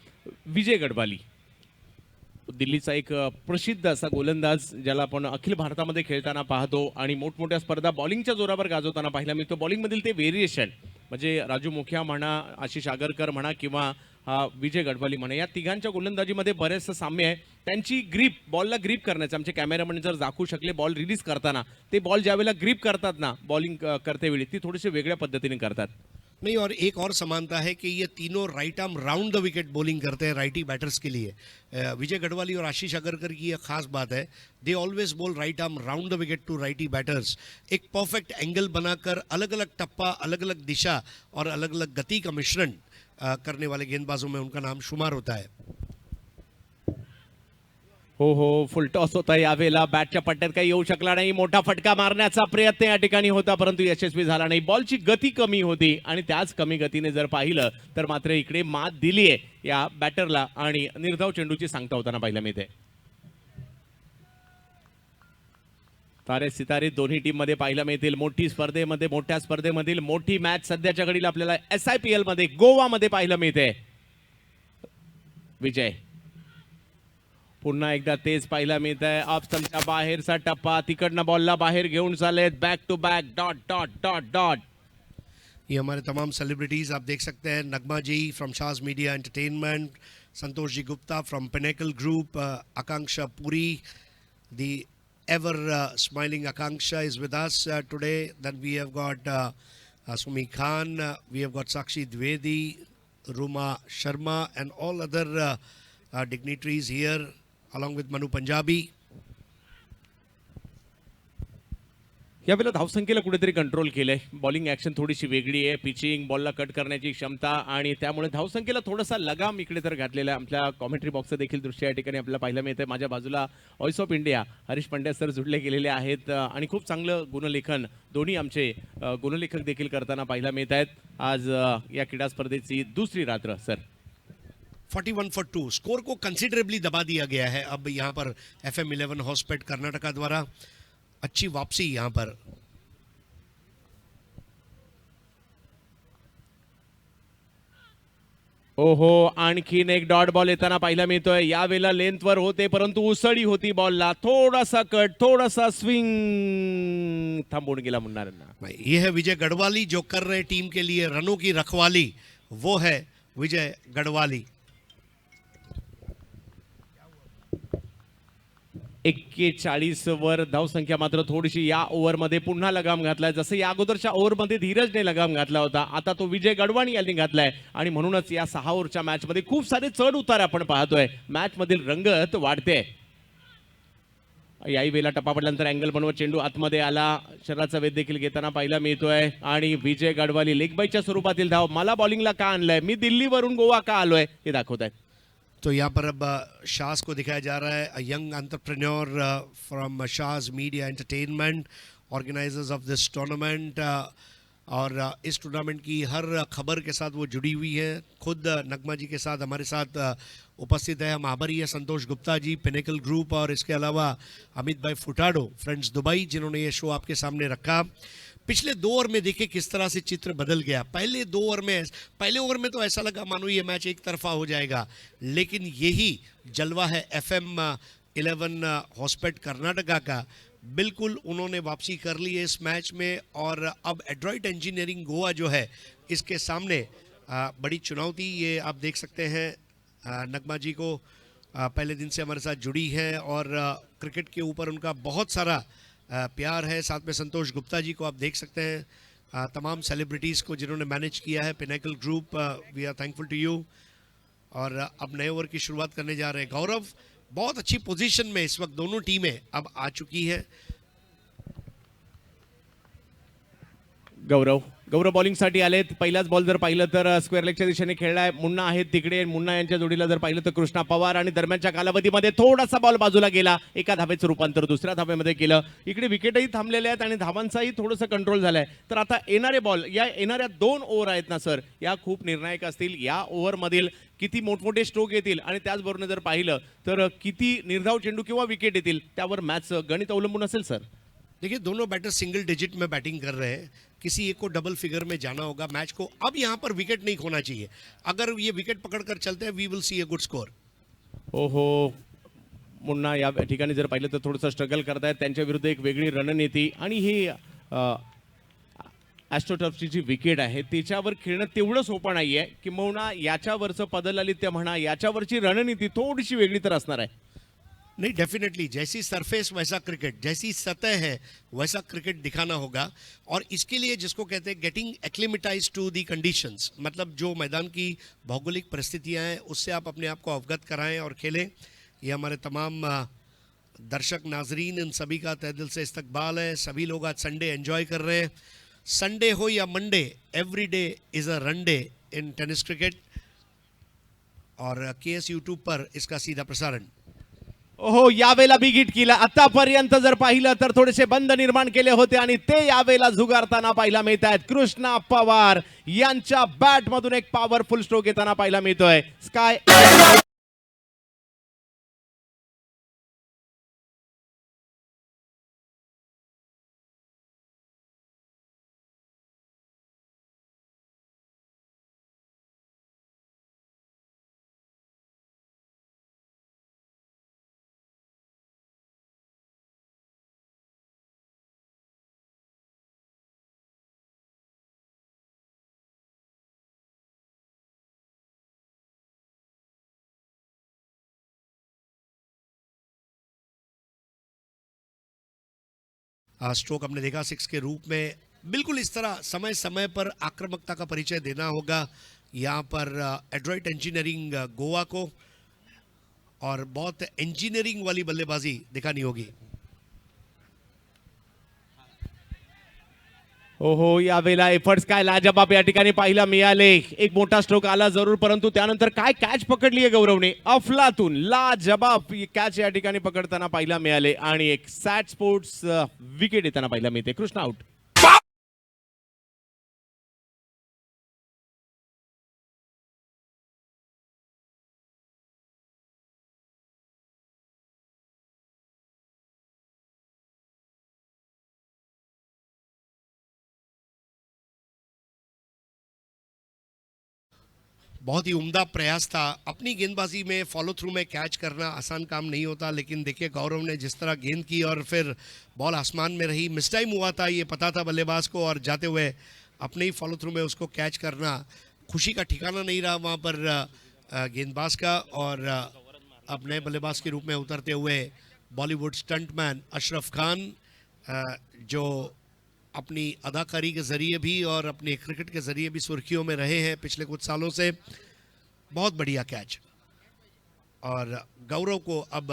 Speaker 1: विजय गढ़वाली दिल्लीचा एक प्रसिद्ध असा गोलंदाज, ज्याला आपण अखिल भारतामध्ये खेळताना पाहतो आणि मोठमोठ्या स्पर्धा बॉलिंगच्या जोरावर गाजवताना पाहायला मिळतो. बॉलिंगमधील ते व्हेरिएशन म्हणजे राजू मुखिया म्हणा, आशिष आगरकर म्हणा किंवा विजय गडवाली म्हणे. या तिघांच्या गोलंदाजीमध्ये बरेचसं साम्य आहे. त्यांची ग्रीप, बॉलला ग्रीप करण्याचं, आमचे कॅमेरामॅन जर दाखवू शकले बॉल रिलीज करताना, ते बॉल ज्यावेळेला ग्रीप करतात ना बॉलिंग करतेवेळी, ती थोडीशी वेगळ्या पद्धतीने करतात.
Speaker 2: नहीं, और एक और समानता है कि ये तीनों right arm round the wicket bowling करते हैं राइटी बैटर्स के लिए. विजय गढ़वाली और आशीष अगरकर की ये खास बात है, they always bowl right arm round the wicket to righty batters. एक परफेक्ट एंगल बनाकर अलग अलग टप्पा, अलग अलग दिशा और अलग अलग गति का मिश्रण करने वाले गेंदबाजों में उनका नाम शुमार होता है.
Speaker 1: हो, फुल टॉस होता यावेळेला. बॅटच्या पट्ट्यात काही येऊ शकला नाही. मोठा फटका मारण्याचा प्रयत्न या ठिकाणी होता, परंतु यशस्वी झाला नाही. बॉलची गती कमी होती आणि त्याच कमी गतीने जर पाहिलं तर मात्र इकडे मात दिली आहे या बॅटरला आणि निर्धाव चेंडूची सांगता होताना पाहायला मिळते. तारे सितारे दोन्ही टीम मध्ये पाहायला मिळतील. मोठ्या स्पर्धेमधील मोठी मॅच सध्याच्या घडीला आपल्याला SIPL मध्ये गोवामध्ये पाहायला मिळते. विजय पुन्हा एकदा तेच पाहायला मिळत आहे. ऑफ स्टंपच्या बाहेरचा टप्पा, तिकडनं बॉलला बाहेर घेऊन चालेत. Back to back dot dot dot dot.
Speaker 2: ये हमारे तमाम सेलिब्रिटीज आप देख सकते हैं. Nagma ji from Shaz media entertainment, Santosh ji Gupta from pinnacle group, Akanksha Puri, the ever smiling Akanksha is with us today. Then we have got Sumi Khan, we have got Sakshi Dwivedi, Ruma Sharma and all other dignitaries here along with Manu Punjabi.
Speaker 1: यावेळेला धावसंख्येला कुठेतरी कंट्रोल केलंय. बॉलिंग ऍक्शन थोडीशी वेगळी आहे. पिचिंग, बॉलला कट करण्याची क्षमता आणि त्यामुळे धावसंख्येला थोडासा लगाम इकडे तर घातलेला आहे. आपल्या कॉमेंट्री बॉक्सचं देखील दृश्य या ठिकाणी आपल्याला पाहायला मिळतंय. माझ्या बाजूला voice of India Harish Pandya sir जुडले गेलेले आहेत आणि खूप चांगलं गुणलेखन दोन्ही आमचे गुणलेखक देखील करताना पाहायला मिळत आहेत. आज या क्रीडा स्पर्धेची दुसरी रात्र सर.
Speaker 2: 41 for 2 स्कोर को कंसिडरेबली दबा दिया गया है अब यहाँ पर FM 11 हॉस्पेट कर्नाटका द्वारा. अच्छी वापसी यहाँ पर.
Speaker 1: ओहो, आणखीन एक डॉट बॉल येताना पाहायला मिळतोय. यावेळेला लेंथवर होते परंतु उसळी होती बॉलला. थोडासा कट, थोडासा स्विंग, थांबून गेला मुन्नारांना.
Speaker 2: ये है विजय गढ़वाली जो कर रहे टीम के लिए रनों की रखवाली. वो है विजय गढ़वाली.
Speaker 1: 41 वर धावसंख्या मात्र थोडीशी या ओव्हरमध्ये पुन्हा लगाम घातलाय. जसं या अगोदरच्या ओव्हरमध्ये धीरजने लगाम घातला होता, आता तो विजय गडवाणी यांनी घातलाय आणि म्हणूनच या 6 ओव्हरच्या मॅच मध्ये खूप सारे चढ उतार आपण पाहतोय. मॅच मधील रंगत वाढते. याही वेळेला टप्पा पडल्यानंतर अँगल बनवत चेंडू आतमध्ये आला. शरीराचा वेध देखील घेताना पाहायला मिळतोय आणि विजय गडवाली लेगबाईच्या स्वरूपातील धाव. मला बॉलिंगला का आणलंय, मी दिल्लीवरून गोवा का आलोय हे दाखवत आहेत.
Speaker 2: तो यहाँ पर अब शाज को दिखाया जा रहा है. A young entrepreneur from Shaz media entertainment, organisers of this tournament. और इस टूर्नामेंट की हर खबर के साथ वो जुड़ी हुई है. खुद नगमा जी के साथ हमारे साथ उपस्थित है हम आभारी है संतोष गुप्ता जी, पिनेकल ग्रुप, और इसके अलावा अमित भाई फुटाडो, फ्रेंड्स दुबई, जिन्होंने ये शो आपके सामने रखा. पिछले 2 ओवर में देखिए किस तरह से चित्र बदल गया. पहले ओवर में तो ऐसा लगा मानो ये मैच एक तरफा हो जाएगा, लेकिन यही जलवा है FM 11 हॉस्पेट कर्नाटका का. बिल्कुल उन्होंने वापसी कर ली है इस मैच में. और अब एड्रॉइट इंजीनियरिंग गोवा जो है इसके सामने बड़ी चुनौती. ये आप देख सकते हैं नगमा जी को पहले दिन से हमारे साथ जुड़ी है और क्रिकेट के ऊपर उनका बहुत सारा प्यार है. साथ में संतोष गुप्ता जी को आप देख सकते हैं, तमाम सेलिब्रिटीज़ को जिन्होंने मैनेज किया है. Pinnacle group, we are thankful to you. और अब नए ओवर की शुरुआत करने जा रहे हैं गौरव. बहुत अच्छी पोजीशन में इस वक्त दोनों टीमें अब आ चुकी है.
Speaker 1: गौरव बॉलिंगसाठी आलेत. पहिलाच बॉल जर पाहिलं तर स्क्वेअर लेगच्या दिशेने खेळलाय. मुन्ना आहेत तिकडे. मुन्ना यांच्या जोडीला जर पाहिलं तर कृष्णा पवार. आणि दरम्यानच्या कालावधीमध्ये थोडासा बॉल बाजूला गेला. एका धावेचं रूपांतर दुसऱ्या धावेमध्ये केलं. इकडे विकेटही थांबलेले आहेत आणि धावांचाही थोडंसं कंट्रोल झालाय. तर आता येणारे बॉल, या येणाऱ्या 2 ओव्हर आहेत ना सर, या खूप निर्णायक असतील. या ओव्हरमधील किती मोठमोठे स्ट्रोक येतील आणि त्याचबरोबर जर पाहिलं तर किती निर्धाव चेंडू किंवा विकेट येतील त्यावर मॅच गणित अवलंबून असेल सर.
Speaker 2: देखिए दोनों बैटर सिंगल डिजिट में बैटिंग कर रहे हैं. किसी एक को डबल फिगर में जाना होगा मैच को. अब यहाँ पर विकेट नहीं खोना चाहिए. अगर ये विकेट पकड़कर चलते हैं we will see a good score.
Speaker 1: ओहो, मुन्ना या ठिकाणी जर पाहिलं तर थोडंसं स्ट्रगल करतायत. त्यांच्या विरुद्ध एक वेगळी रणनीती आणि ही ॲस्ट्रोटर्फची जी विकेट आहे त्याच्यावर खेळणं तेवढं सोपं नाहीये, किंबहुना याच्यावरचं पदललित म्हणा, याच्यावरची रणनीती थोडीशी वेगळी तर असणार आहे.
Speaker 2: नहीं, डेफिनेटली जैसी सरफेस वैसा क्रिकेट, जैसी सतह है वैसा क्रिकेट दिखाना होगा। और इसके लिए जिसको कहते हैं getting acclimatise to the conditions, मतलब जो मैदान की भौगोलिक परिस्थितियां हैं उससे आप अपने आप को अवगत कराएं और खेलें। ये हमारे तमाम दर्शक नाजरीन, इन सभी का तहे दिल से इस्तकबाल है। सभी लोग आज संडे एंजॉय कर रहे हैं। संडे हो या Monday, every day is a run day in tennis cricket. और KS यूट्यूब पर इसका सीधा प्रसारण।
Speaker 1: हो, यावेळेला बिग हिट केला. आतापर्यंत जर पाहिलं तर थोडेसे बंद निर्माण केले होते आणि ते यावेळेला झुगारताना पाहायला मिळत आहेत. कृष्णा पवार यांच्या बॅट मधून एक पॉवरफुल स्ट्रोक येताना पाहायला मिळतोय. स्काय
Speaker 2: स्ट्रोक हमने देखा 6 के रूप में। बिल्कुल इस तरह समय समय पर आक्रामकता का परिचय देना होगा यहाँ पर एड्रॉइट इंजीनियरिंग गोवा को, और बहुत इंजीनियरिंग वाली बल्लेबाजी दिखानी होगी।
Speaker 1: हो, यावेळेला एफर्ट्स काय लाजबाब या ठिकाणी पाहायला मिळाले. एक मोठा स्ट्रोक आला जरूर, परंतु त्यानंतर काय कॅच पकडली आहे गौरवने. अफलातून लाजबाब कॅच या ठिकाणी पकडताना पाहायला मिळाले आणि एक सॅट स्पोर्ट्स विकेट येताना पाहायला मिळते. कृष्णा आउट.
Speaker 2: बहुत ही उम्दा प्रयास था। अपनी गेंदबाजी में फॉलो थ्रू में कैच करना आसान काम नहीं होता, लेकिन देखिए गौरव ने जिस तरह गेंद की और फिर बॉल आसमान में रही, मिस टाइम हुआ था, ये पता था बल्लेबाज को, और जाते हुए अपने ही फॉलो थ्रू में उसको कैच करना, खुशी का ठिकाना नहीं रहा वहाँ पर गेंदबाज का। और अब नए बल्लेबाज के रूप में उतरते हुए बॉलीवुड स्टंटमैन अशरफ खान, जो अपनी अदाकारी के ज़रिए भी और अपनी क्रिकेट के ज़रिए भी सुर्खियों में रहे हैं पिछले कुछ सालों से। बहुत बढ़िया कैच, और गौरव को अब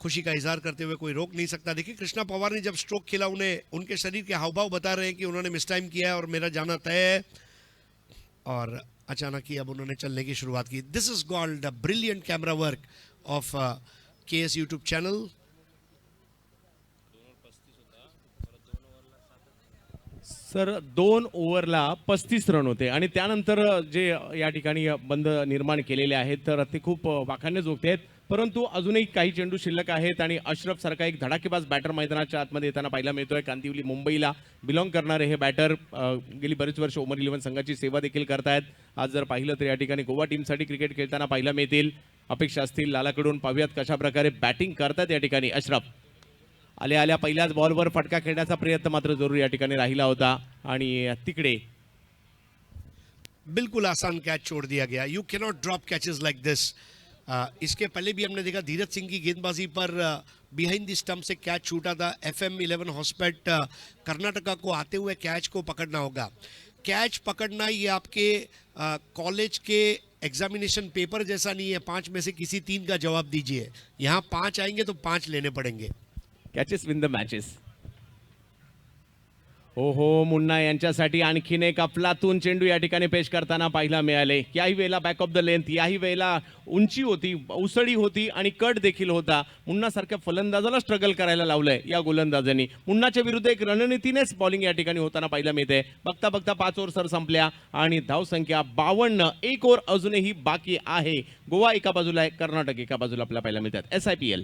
Speaker 2: खुशी का इजहार करते हुए कोई रोक नहीं सकता। देखिए कृष्णा पवार ने जब स्ट्रोक खेला, उन्हें उनके शरीर के हाव भाव बता रहे हैं कि उन्होंने मिस टाइम किया है और मेरा जाना तय है, और अचानक ही अब उन्होंने चलने की शुरुआत की। This is called the brilliant camera work of KS YouTube channel.
Speaker 1: Sir 2 ओव्हरला 35 run होते आणि त्यानंतर जे या ठिकाणी बंद निर्माण केलेले आहेत तर ते खूप वाखाणण्याजोगते आहेत, परंतु अजूनही काही चेंडू शिल्लक आहेत आणि अशरफ सारखा एक धडाकेबाज बॅटर मैदानाच्या आतमध्ये येताना पाहायला मिळतोय. कांदिवली मुंबईला बिलॉंग करणारे हे बॅटर गेली बरेच वर्ष ओमर 11 संघाची सेवा देखील करतायत. आज जर पाहिलं तर या ठिकाणी गोवा टीमसाठी क्रिकेट खेळताना पाहायला मिळतील. अपेक्षा असतील लालाकडून, पाहूयात कशा प्रकारे बॅटिंग करतात या ठिकाणी अशरफ. आल्या आल्या पहिल्याच बॉलवर फटका खेळण्याचा प्रयत्न मात्र जरूर या ठिकाणी राहिला होता आणि तिकडे
Speaker 2: बिल्कुल आसान कैच छोड़ दिया गया। You cannot drop catches like this. इसके पहले भी हमने देखा धीरज सिंह की गेंदबाजी पर बिहाइंड द स्टंप से कैच छूटा था। FM 11 हॉस्पेट कर्नाटका को आते हुए कैच को पकड़ना होगा। कैच पकड़ना ये आपके कॉलेज के एग्जामिनेशन पेपर जैसा नहीं है, 5 में से किसी 3 का जवाब दीजिए। यहाँ 5 आएंगे तो 5 लेने पड़ेंगे।
Speaker 1: Catches win the matches. हो, मुन्ना यांच्यासाठी आणखीन एक अफलातून चेंडू या ठिकाणी पेश करताना पाहायला मिळाले. याही वेळेला बॅक ऑफ द लेंथ, याही वेळेला उंची होती, उसळी होती आणि कट देखील होता. मुन्ना सारख्या फलंदाजाला स्ट्रगल करायला लावलंय या गोलंदाजांनी. मुन्नाच्या विरुद्ध एक रणनीतीनेच बॉलिंग या ठिकाणी होताना पाहायला मिळते. बघता बघता 5 ओव्हर सर संपल्या आणि धावसंख्या 52. 1 ओव्हर अजूनही बाकी आहे. गोवा एका बाजूला आहे, कर्नाटक एका बाजूला आपल्याला पाहायला मिळतात. SIPL.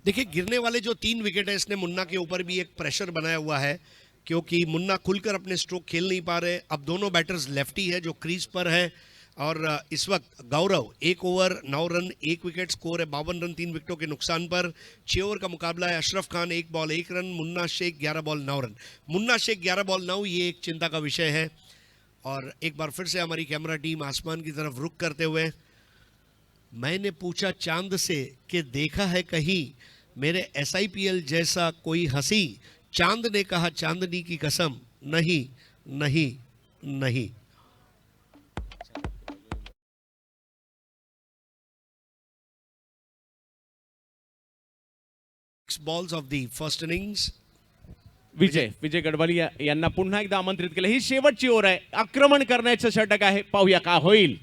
Speaker 2: देखिए गिरने वाले जो 3 विकेट है, इसने मुन्ना के ऊपर भी एक प्रेशर बनाया हुआ है, क्योंकि मुन्ना खुलकर अपने स्ट्रोक खेल नहीं पा रहे। अब दोनों बैटर्स लेफ्टी है जो क्रीज पर है। और इस वक्त गौरव 1 ओवर 9 रन 1 विकेट, स्कोर है 52 रन 3 विकेटों के नुकसान पर। 6 ओवर का मुकाबला है। Ashraf Khan 1 ball 1 run, Munna Shaikh 11 ball 9 run. Munna Shaikh 11 ball 9, ये एक चिंता का विषय है। और एक बार फिर से हमारी कैमरा टीम आसमान की तरफ रुख करते हुए, मैंने पूछा चांद से कि देखा है कहीं मेरे SIPL जैसा कोई हंसी, चांद ने कहा चांदनी की कसम नहीं नहीं नहीं। Balls of the first innings.
Speaker 1: Vijay Gadwali यांना पुन्हा एकदा आमंत्रित केलं. ही शेवटची ओव्हर आहे, आक्रमण करण्याचं षटक आहे. पाहूया का होईल.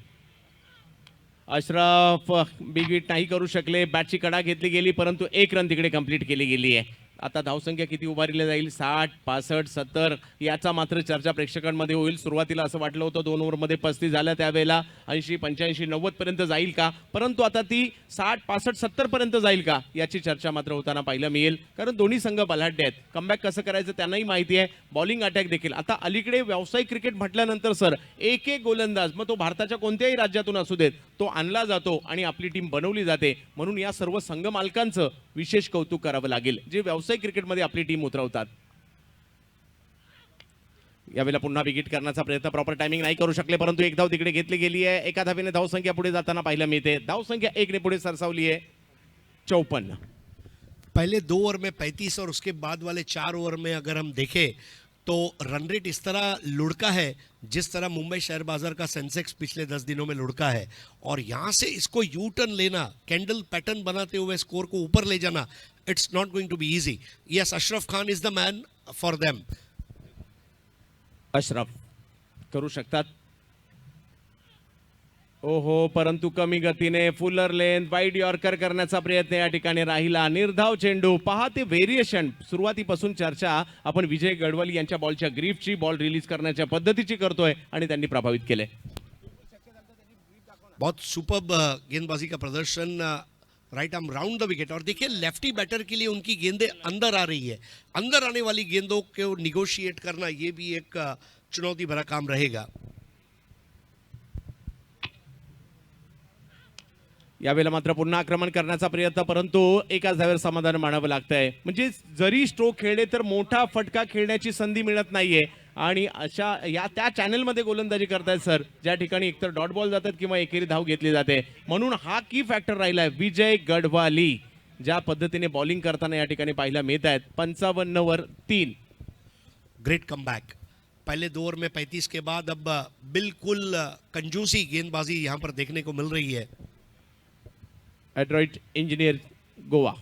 Speaker 1: अशरफ बिग हिट नाही करू शकले. बॅटची कडा घेतली गेली, परंतु 1 रन तिकडे कंप्लीट केली गेली आहे. आता धावसंख्या किती उभारली जाईल, 60, 65, 70 याचा मात्र चर्चा प्रेक्षकांमध्ये होईल. सुरुवातीला असं वाटलं होतं 2 ओव्हरमध्ये 35 झाल्या, त्यावेळेला 80, 85, 90 पर्यंत जाईल का, परंतु आता ती 60, 65, 70 पर्यंत जाईल का याची चर्चा मात्र होताना पाहायला मिळेल. कारण दोन्ही संघ बलाढ्य आहेत. कमबॅक कसं करायचं त्यांनाही माहिती आहे. बॉलिंग अटॅक देखील. आता अलीकडे व्यावसायिक क्रिकेट म्हटल्यानंतर सर एक गोलंदाज, मग तो भारताच्या कोणत्याही राज्यातून असू देत, तो आणला जातो आणि आपली टीम बनवली जाते. म्हणून या सर्व संघ मालकांचं विशेष कौतुक करावं लागेल जे व्यावसायिक क्रिकेटमध्ये आपली टीम उतरवतात. यावेळेला पुन्हा विकेट करण्याचा प्रयत्न, प्रॉपर टायमिंग नाही करू शकले, परंतु एक धाव तिकडे घेतली गेली आहे. एका धावेने धावसंख्या पुढे जाताना पाहायला मिळते. धावसंख्या 1 ने पुढे सरसावली आहे 54.
Speaker 2: पहले 2 ओवर में 35 और उसके बाद वाले 4 ओवर में अगर हम देखें तो रन रेट इस तरह लुढ़का है जिस तरह मुंबई शेयर बाजार का सेंसेक्स पिछले 10 दिनों में लुढ़का है. और यहाँ से इसको यू टर्न लेना, कैंडल पैटर्न बनाते हुए स्कोर को ऊपर ले जाना, it's not going to be easy. Yes, Ashraf Khan is the man for them.
Speaker 1: Ashraf करू शकतात. ओहो, परंतु कमी गतीने फुलर लेंथ वाईड यॉर्कर करण्याचा प्रयत्न या ठिकाणी राहिला. निर्धाव चेंडू. पहा ते व्हेरिएशन. सुरुवातीपासून चर्चा आपण विजय गडवाली यांच्या बॉलच्या ग्रिपची, बॉल रिलीज करण्याच्या पद्धतीची करतोय आणि त्यांनी प्रभावित केले.
Speaker 2: बहुत सुपर्ब गेंदबाजी का प्रदर्शन. Right arm round the wicket. और देखिए लेफ्टी बैटर के लिए उनकी गेंदें अंदर आ रही है. अंदर आने वाली गेंदों को निगोशिएट करना ये भी एक चुनौती भरा काम रहेगा.
Speaker 1: यावेळेला मात्र पुन्हा आक्रमण करण्याचा प्रयत्न, परंतु एकाच धावेवर समाधान मानावं लागतंय. म्हणजे जरी स्ट्रोक खेळले तर मोठा फटका खेळण्याची संधी मिळत नाहीये. आणि अशा या त्या चॅनलमध्ये गोलंदाजी करतायत सर, ज्या ठिकाणी एकतर डॉट बॉल जातात किंवा एकेरी धाव घेतली जाते. म्हणून हा की फॅक्टर राहिलाय. विजय गडवाली ज्या पद्धतीने बॉलिंग करताना या ठिकाणी पाहायला मिळत आहेत. 55 वर 3.
Speaker 2: Great comeback. पहले 2 ओवर में 35 के बाद अब बिल्कुल कंजूसी गेंदबाजी यहाँ पर देखने को मिल रही है.
Speaker 1: Adroit engineer Goa.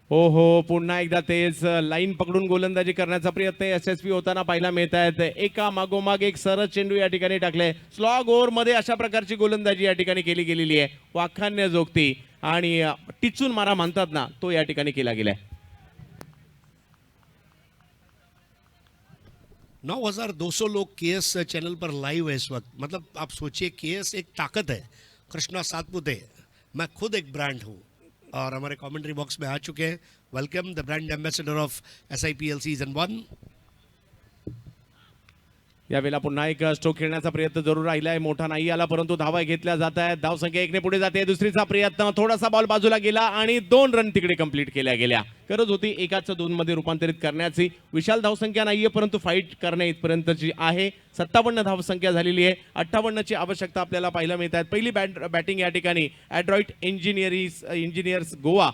Speaker 1: हो हो, पुन्हा एकदा तेच लाईन पकडून गोलंदाजी करण्याचा प्रयत्न यशस्वी होताना पाहायला मिळत आहेत. एका मागोमाग एक सरळ चेंडू या ठिकाणी टाकले. स्लॉग ओव्हर मध्ये अशा प्रकारची गोलंदाजी या ठिकाणी केली गेलेली आहे. वाखान्य जोगती आणि टिचून मारा म्हणतात ना, तो या ठिकाणी केला गेलाय.
Speaker 2: 9200 लोग KS चैनल पर लाइव है इस वक्त. मतलब आप सोचिए KS एक ताकत है. कृष्णा सातपुते, मैं खुद एक ब्रांड हूँ और हमारे कमेंट्री बॉक्स में आ चुके हैं. Welcome the brand ambassador of SIPL season 1.
Speaker 1: यावेळेला पुन्हा एक स्ट्रोक खेळण्याचा प्रयत्न जरूर राहिलाय. मोठा नाही आला, परंतु धावा घेतल्या जात आहेत. धावसंख्या 1 ने पुढे जाते. दुसरीचा प्रयत्न, थोडासा बॉल बाजूला गेला आणि 2 रन तिकडे कंप्लीट केल्या गेल्या. गरज होती एकाच 2 मध्ये रूपांतरित करण्याची. विशाल धावसंख्या नाहीये, परंतु फाईट करणे इथपर्यंतची आहे. 57 धावसंख्या झालेली आहे. 58 ची आवश्यकता आपल्याला पाहायला मिळत आहे. पहिली बॅटिंग या ठिकाणी एड्रॉइट इंजिनियर्स गोवा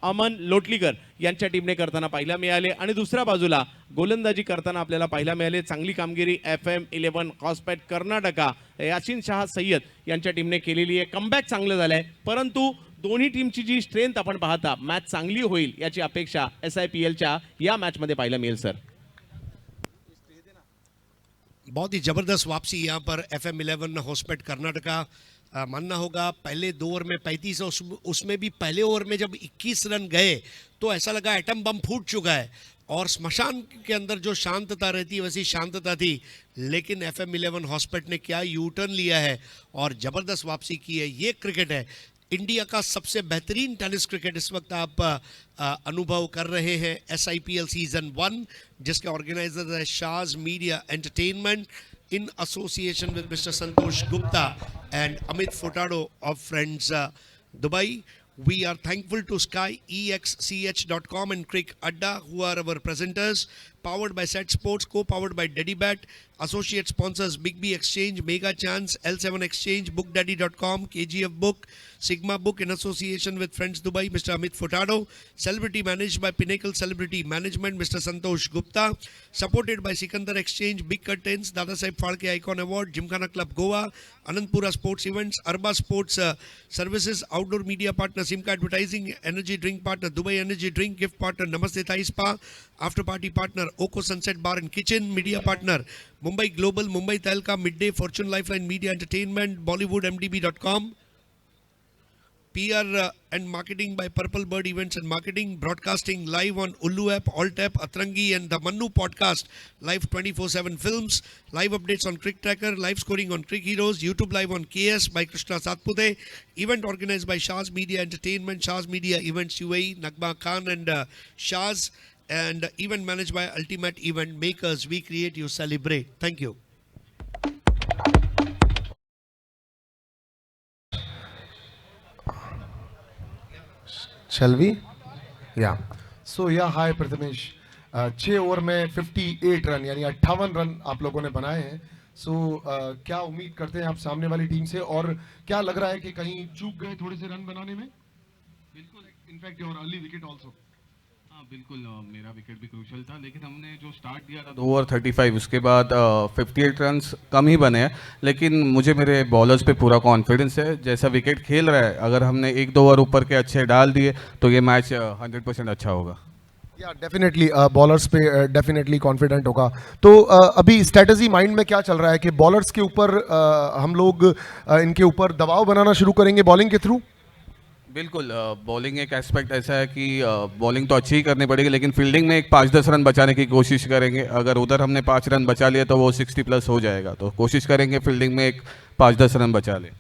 Speaker 1: अमन लोटलीकर यांच्या टीमने करताना पाहायला मिळाले. आणि दुसऱ्या बाजूला गोलंदाजी करताना आपल्याला पाहायला मिळाले चांगली कामगिरी FM11 हॉस्पेट कर्नाटका यासिन शाह सय्यद यांच्या टीमने केलेली आहे. कमबॅक चांगलं झालंय, परंतु दोन्ही टीमची जी स्ट्रेंथ आपण पाहता मॅच चांगली होईल याची अपेक्षा SIPLच्या या मॅच मध्ये पाहायला मिळेल सर.
Speaker 2: बहुत ही जबरदस्त वापसी यहाँ पर FM11 हॉस्पेट कर्नाटका. मानना होगा पहले 2 ओवर में 35 उसमें भी पहले ओवर में जब 21 रन गए तो ऐसा लगा एटम बम फूट चुका है. और स्मशान के अंदर जो शांतता रहती है वैसी शांतता थी. लेकिन FM11 हॉस्पेट ने क्या यू टर्न लिया है और ज़बरदस्त वापसी की है. ये क्रिकेट है. इंडिया का सबसे बेहतरीन टेनिस क्रिकेट इस वक्त आप अनुभव कर रहे हैं. SIPL सीजन 1 जिसके ऑर्गेनाइजर है Shaz media entertainment. in association with Mr. Santosh Gupta and Amit Furtado of Friends Dubai. We are thankful to SkyEXCH.com and Crick Adda, who are our presenters. Powered by Set Sports, co-powered by DediBet. Associate sponsors Big B Exchange, Mega Chance, L7 Exchange, BookDaddy.com, KGF Book, Sigma Book in association with Friends Dubai, Mr. Amit Furtado. Celebrity managed by Pinnacle Celebrity Management, Mr. Santosh Gupta. Supported by Sikandar Exchange, Big Curtains, Dada Saheb Phalke Icon Award, Gymkhana Club Goa, Anandpura Sports Events, Arba Sports Services, Outdoor Media Partner, Simca Advertising, Energy Drink Partner, Dubai Energy Drink, Gift Partner, Namaste Thai Spa, After Party Partner, Oko Sunset Bar and Kitchen, Media Partner, Mumbai Global, Mumbai Telka, Midday, Fortune Lifeline Media Entertainment, BollywoodMDB.com, PR and Marketing by Purple Bird Events and Marketing, broadcasting live on Ullu app, Alt app, Atrangi and the Mannu podcast, live 24/7 films, live updates on Crick Tracker, live scoring on Crick Heroes, YouTube live on KS by Krishna Satpute, event organized by Shaz Media Entertainment, Shaz Media Events UAE, Nagma Khan and Shaz, and event managed by Ultimate Event Makers. We create, you celebrate. Thank you.
Speaker 3: Shall we? Yeah. So yeah, hi Prathamesh. 6 over में 58 रन यानी 58 रन आप लोगों ने बनाए हैं. सो क्या उम्मीद करते हैं आप सामने वाली टीम से, और क्या लग रहा है कि कहीं चूक गए थोड़े से रन बनाने में?
Speaker 4: बिल्कुल, in fact your early wicket also. हाँ बिल्कुल, मेरा विकेट भी क्रूशियल था, लेकिन हमने जो स्टार्ट दिया था 2 ओवर 35, उसके बाद 58 रन्स कम ही बने हैं, लेकिन मुझे मेरे बॉलर्स पे पूरा कॉन्फिडेंस है. जैसा विकेट खेल रहा है, अगर हमने 1-2 ओवर ऊपर के अच्छे डाल दिए तो ये मैच 100% अच्छा होगा.
Speaker 3: या डेफिनेटली बॉलर्स पे डेफिनेटली कॉन्फिडेंट होगा. तो अभी स्ट्रेटजी माइंड में क्या चल रहा है कि बॉलर्स के ऊपर हम लोग इनके ऊपर दबाव बनाना शुरू करेंगे बॉलिंग के थ्रू?
Speaker 4: बिल्कुल, बॉलिंग एक एस्पेक्ट ऐसा है कि बॉलिंग तो अच्छी ही करनी पड़ेगी, लेकिन फील्डिंग में एक 5-10 रन बचाने की कोशिश करेंगे. अगर उधर हमने 5 रन बचा लिए तो वो 60+ हो जाएगा, तो कोशिश करेंगे फील्डिंग में एक 5-10 रन बचा ले.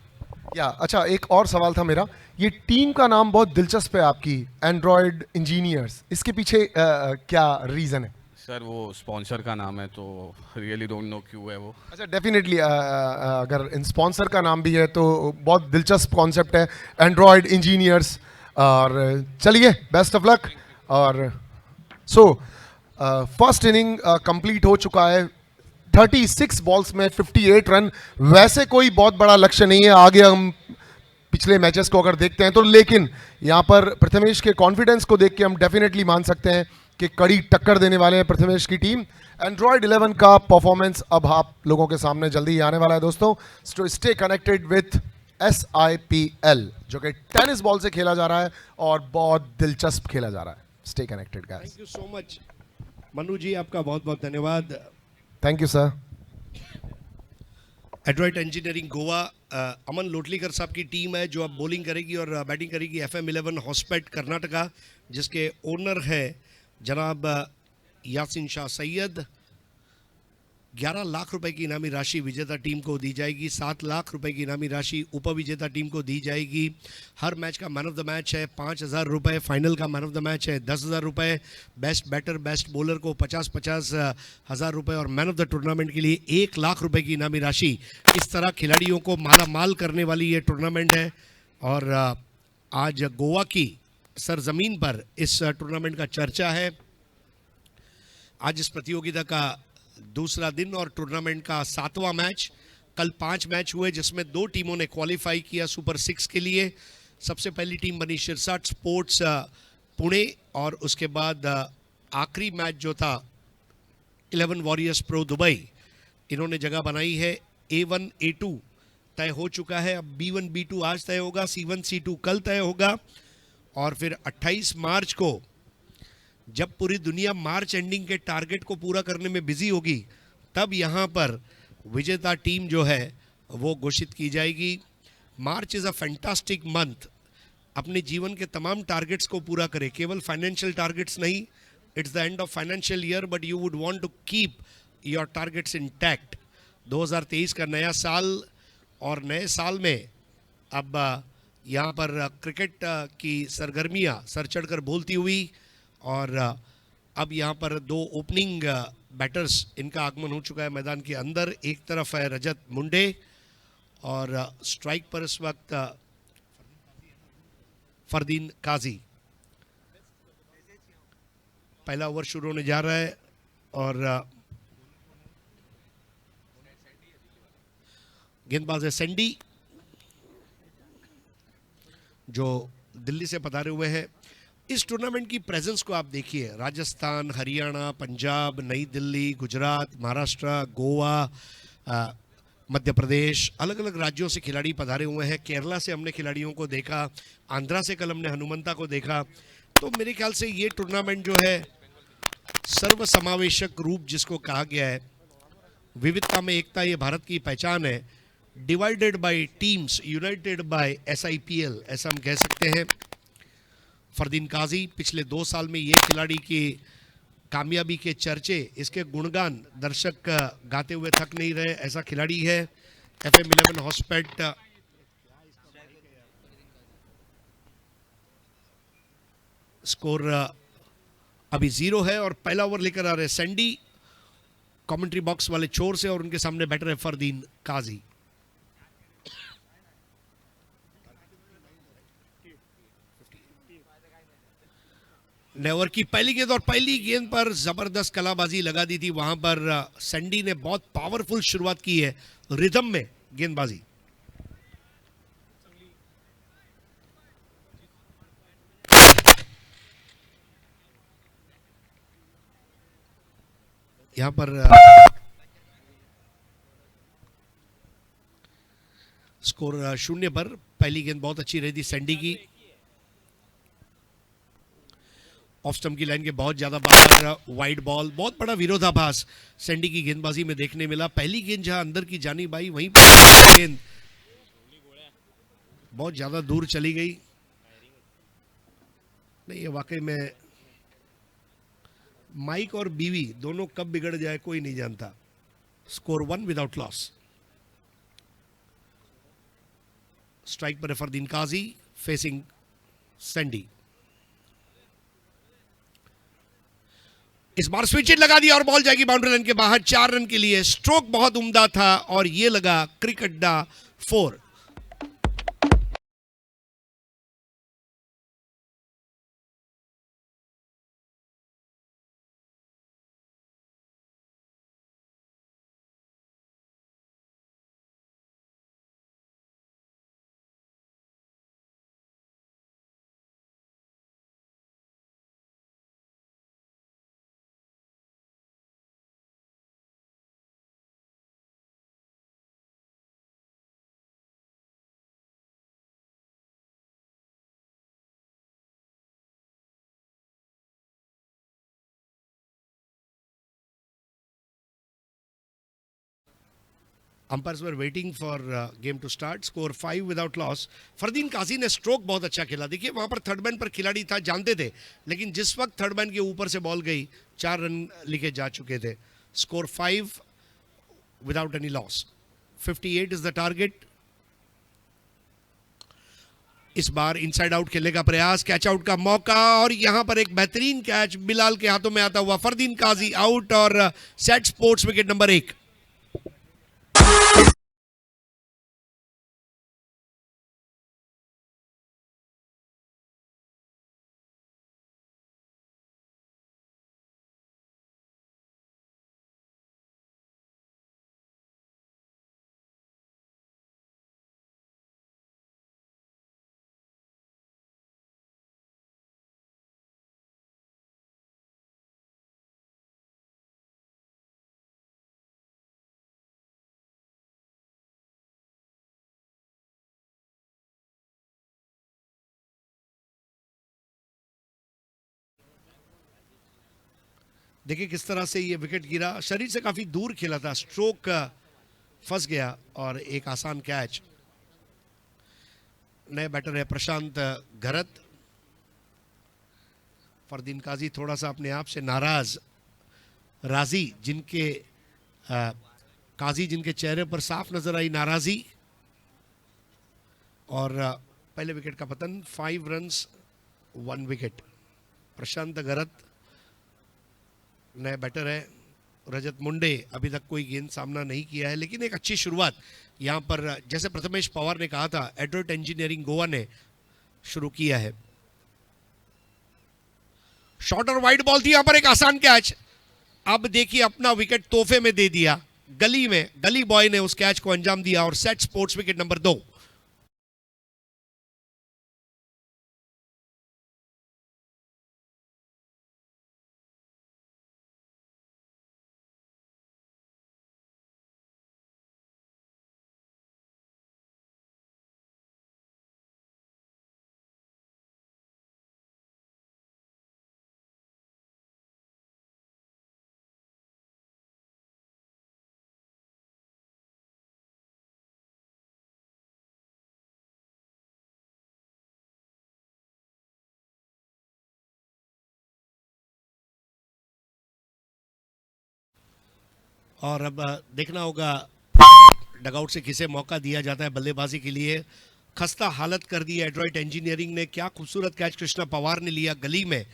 Speaker 3: या अच्छा, एक और सवाल था मेरा. ये टीम का नाम बहुत दिलचस्प है आपकी, एंड्रॉयड इंजीनियर्स. इसके पीछे क्या रीज़न है?
Speaker 4: सर वो स्पॉन्सर का नाम है, तो रियली डोंट नो क्यों है वो.
Speaker 3: अच्छा, डेफिनेटली अगर इन स्पॉन्सर का नाम भी है तो बहुत दिलचस्प कॉन्सेप्ट है, एंड्रॉयड इंजीनियर्स. और चलिए, बेस्ट ऑफ लक. और सो फर्स्ट इनिंग कंप्लीट हो चुका है. 36 बॉल्स में 58 रन. वैसे कोई बहुत बड़ा लक्ष्य नहीं है. आगे हम पिछले मैचेस को अगर देखते हैं तो, लेकिन यहाँ पर प्रथमेश के कॉन्फिडेंस को देख के हम डेफिनेटली मान सकते हैं कि कड़ी टक्कर देने वाले हैं प्रथमेश की टीम. एंड्रॉयड 11 का परफॉर्मेंस अब आप लोगों के सामने जल्दी ही आने वाला है दोस्तों. स्टे कनेक्टेड विथ SIPL, जो कि टेनिस बॉल से खेला जा रहा है और बहुत दिलचस्प खेला जा रहा है. Stay connected guys.
Speaker 2: Thank you so much Manu ji, आपका बहुत बहुत धन्यवाद.
Speaker 3: Thank you sir.
Speaker 2: Adroit engineering Goa, Aman Lotlikar साहब की टीम है जो अब बॉलिंग करेगी और बैटिंग करेगी. FM 11 हॉस्पेट कर्नाटका, जिसके ओनर है जनाब यासिन शाह सैयद. 11 लाख रुपए की इनामी राशि विजेता टीम को दी जाएगी. 7 लाख रुपए की इनामी राशि उपविजेता टीम को दी जाएगी. हर मैच का मैन ऑफ द मैच है 5,000 रुपये. फाइनल का मैन ऑफ द मैच है 10,000 रुपये. बेस्ट बैटर बेस्ट बॉलर को 50-50 हज़ार रुपये, और मैन ऑफ द टूर्नामेंट के लिए 1 लाख रुपए की इनामी राशि. इस तरह खिलाड़ियों को माला माल करने वाली ये टूर्नामेंट है. और आज गोवा की सरजमीन पर इस टूर्नामेंट का चर्चा है. आज इस प्रतियोगिता का दूसरा दिन और टूर्नामेंट का 7वां मैच. कल 5 मैच हुए जिसमें 2 टीमों ने क्वालिफाई किया सुपर 6 के लिए. सबसे पहली टीम बनी शिरसाट स्पोर्ट्स पुणे, और उसके बाद आखिरी मैच जो था 11 वॉरियर्स प्रो दुबई, इन्होंने जगह बनाई है. A1 A2 तय हो चुका है. अब B1 B2 आज तय होगा, C1 C2 कल तय होगा. और फिर 28 मार्च को जब पूरी दुनिया मार्च एंडिंग के टारगेट को पूरा करने में बिजी होगी, तब यहाँ पर विजेता टीम जो है वो घोषित की जाएगी. March is a fantastic month. अपने जीवन के तमाम टारगेट्स को पूरा करें, केवल फाइनेंशियल टारगेट्स नहीं. It's the end of financial year, but you would want to keep your targets intact. 2023 का नया साल, और नए साल में अब यहाँ पर क्रिकेट की सरगर्मियाँ सर चढ़ कर बोलती हुई, और अब यहाँ पर 2 ओपनिंग बैटर्स इनका आगमन हो चुका है मैदान के अंदर। एक तरफ है रजत मुंडे और स्ट्राइक पर इस वक्त फरदीन काजी। पहला ओवर शुरू होने जा रहा है और गेंदबाज है सैंडी जो दिल्ली से पधारे हुए हैं। इस टूर्नामेंट की प्रेजेंस को आप देखिए, राजस्थान, हरियाणा, पंजाब, नई दिल्ली, गुजरात, महाराष्ट्र, गोवा, मध्य प्रदेश, अलग अलग राज्यों से खिलाड़ी पधारे हुए हैं। केरला से हमने खिलाड़ियों को देखा, आंध्रा से कल हमने हनुमंता को देखा। तो मेरे ख्याल से ये टूर्नामेंट जो है सर्व समावेशक रूप जिसको कहा गया है, विविधता में एकता, ये भारत की पहचान है। Divided by teams, united by SIPL, ऐसा हम कह सकते हैं। फरदीन काजी पिछले 2 साल में ये खिलाड़ी की कामयाबी के चर्चे, इसके गुणगान दर्शक गाते हुए थक नहीं रहे, ऐसा खिलाड़ी है। FM 11 हॉस्पेट स्कोर अभी 0 है और पहला ओवर लेकर आ रहे सैंडी कमेंट्री बॉक्स वाले छोर से और उनके सामने बैटर है फरदीन काजी। नए ओवर की पहली गेंद और पहली गेंद पर जबरदस्त कलाबाजी लगा दी थी। वहां पर सैंडी ने बहुत पावरफुल शुरुआत की है, रिदम में गेंदबाजी। यहां पर स्कोर 0 पर। पहली गेंद बहुत अच्छी रही थी सैंडी की। ऑफ स्टंप की लाइन के बहुत ज्यादा बाहर वाइड बॉल, बहुत बड़ा विरोधाभास सैंडी की गेंदबाजी में देखने मिला। पहली गेंद जहां अंदर की जानी बाई, वहीं गेंद बहुत ज्यादा दूर चली गई। नहीं, ये वाकई में माइक और बीवी दोनों कब बिगड़ जाए कोई नहीं जानता। Score 1 without loss. स्ट्राइक पर फरदीन काजी फेसिंग सैंडी। इस बार स्विच इन लगा दिया और बॉल जाएगी बाउंड्री लाइन के बाहर 4 रन के लिए। स्ट्रोक बहुत उम्दा था और ये लगा cricket 4। Umpires were waiting for game to start. Score 5 without loss. Fardeen Kazi ने स्ट्रोक बहुत अच्छा खेला। देखिए वहां पर थर्ड मैन पर खिलाड़ी था, जानते थे, लेकिन जिस वक्त थर्ड मैन के ऊपर से बॉल गई 4 रन लिखे जा चुके थे। Score 5 without any loss. 58 is the target. इस बार इनसाइड आउट खेलने का प्रयास, कैच आउट का मौका और यहां पर एक बेहतरीन कैच बिलाल के हाथों में आता हुआ। फरदीन काजी आउट और सेट स्पोर्ट्स विकेट नंबर 1। देखिए किस तरह से ये विकेट गिरा, शरीर से काफी दूर खेला था, स्ट्रोक फंस गया और एक आसान कैच। नए बैटर है प्रशांत घरत। फरदीन काजी थोड़ा सा अपने आप से नाराज, राजी जिनके काजी जिनके चेहरे पर साफ नजर आई नाराजी। और पहले विकेट का पतन। 5 रन्स 1 विकेट। प्रशांत घरत नए बैटर है। रजत मुंडे अभी तक कोई गेंद सामना नहीं किया है, लेकिन एक अच्छी शुरुआत यहाँ पर जैसे प्रथमेश पवार ने कहा था, एड्रोइट इंजीनियरिंग गोवा ने शुरू किया है। शॉर्ट और वाइड बॉल थी, यहाँ पर एक आसान कैच। अब देखिए अपना विकेट तोहफे में दे दिया, गली में गली बॉय ने उस कैच को अंजाम दिया और सेट स्पोर्ट्स विकेट नंबर 2। और अब देखना होगा डगआउट से किसे मौका दिया जाता है बल्लेबाजी के लिए। खस्ता हालत कर दी है एड्रोइट इंजीनियरिंग ने। क्या खूबसूरत कैच कृष्णा पवार ने लिया गली में,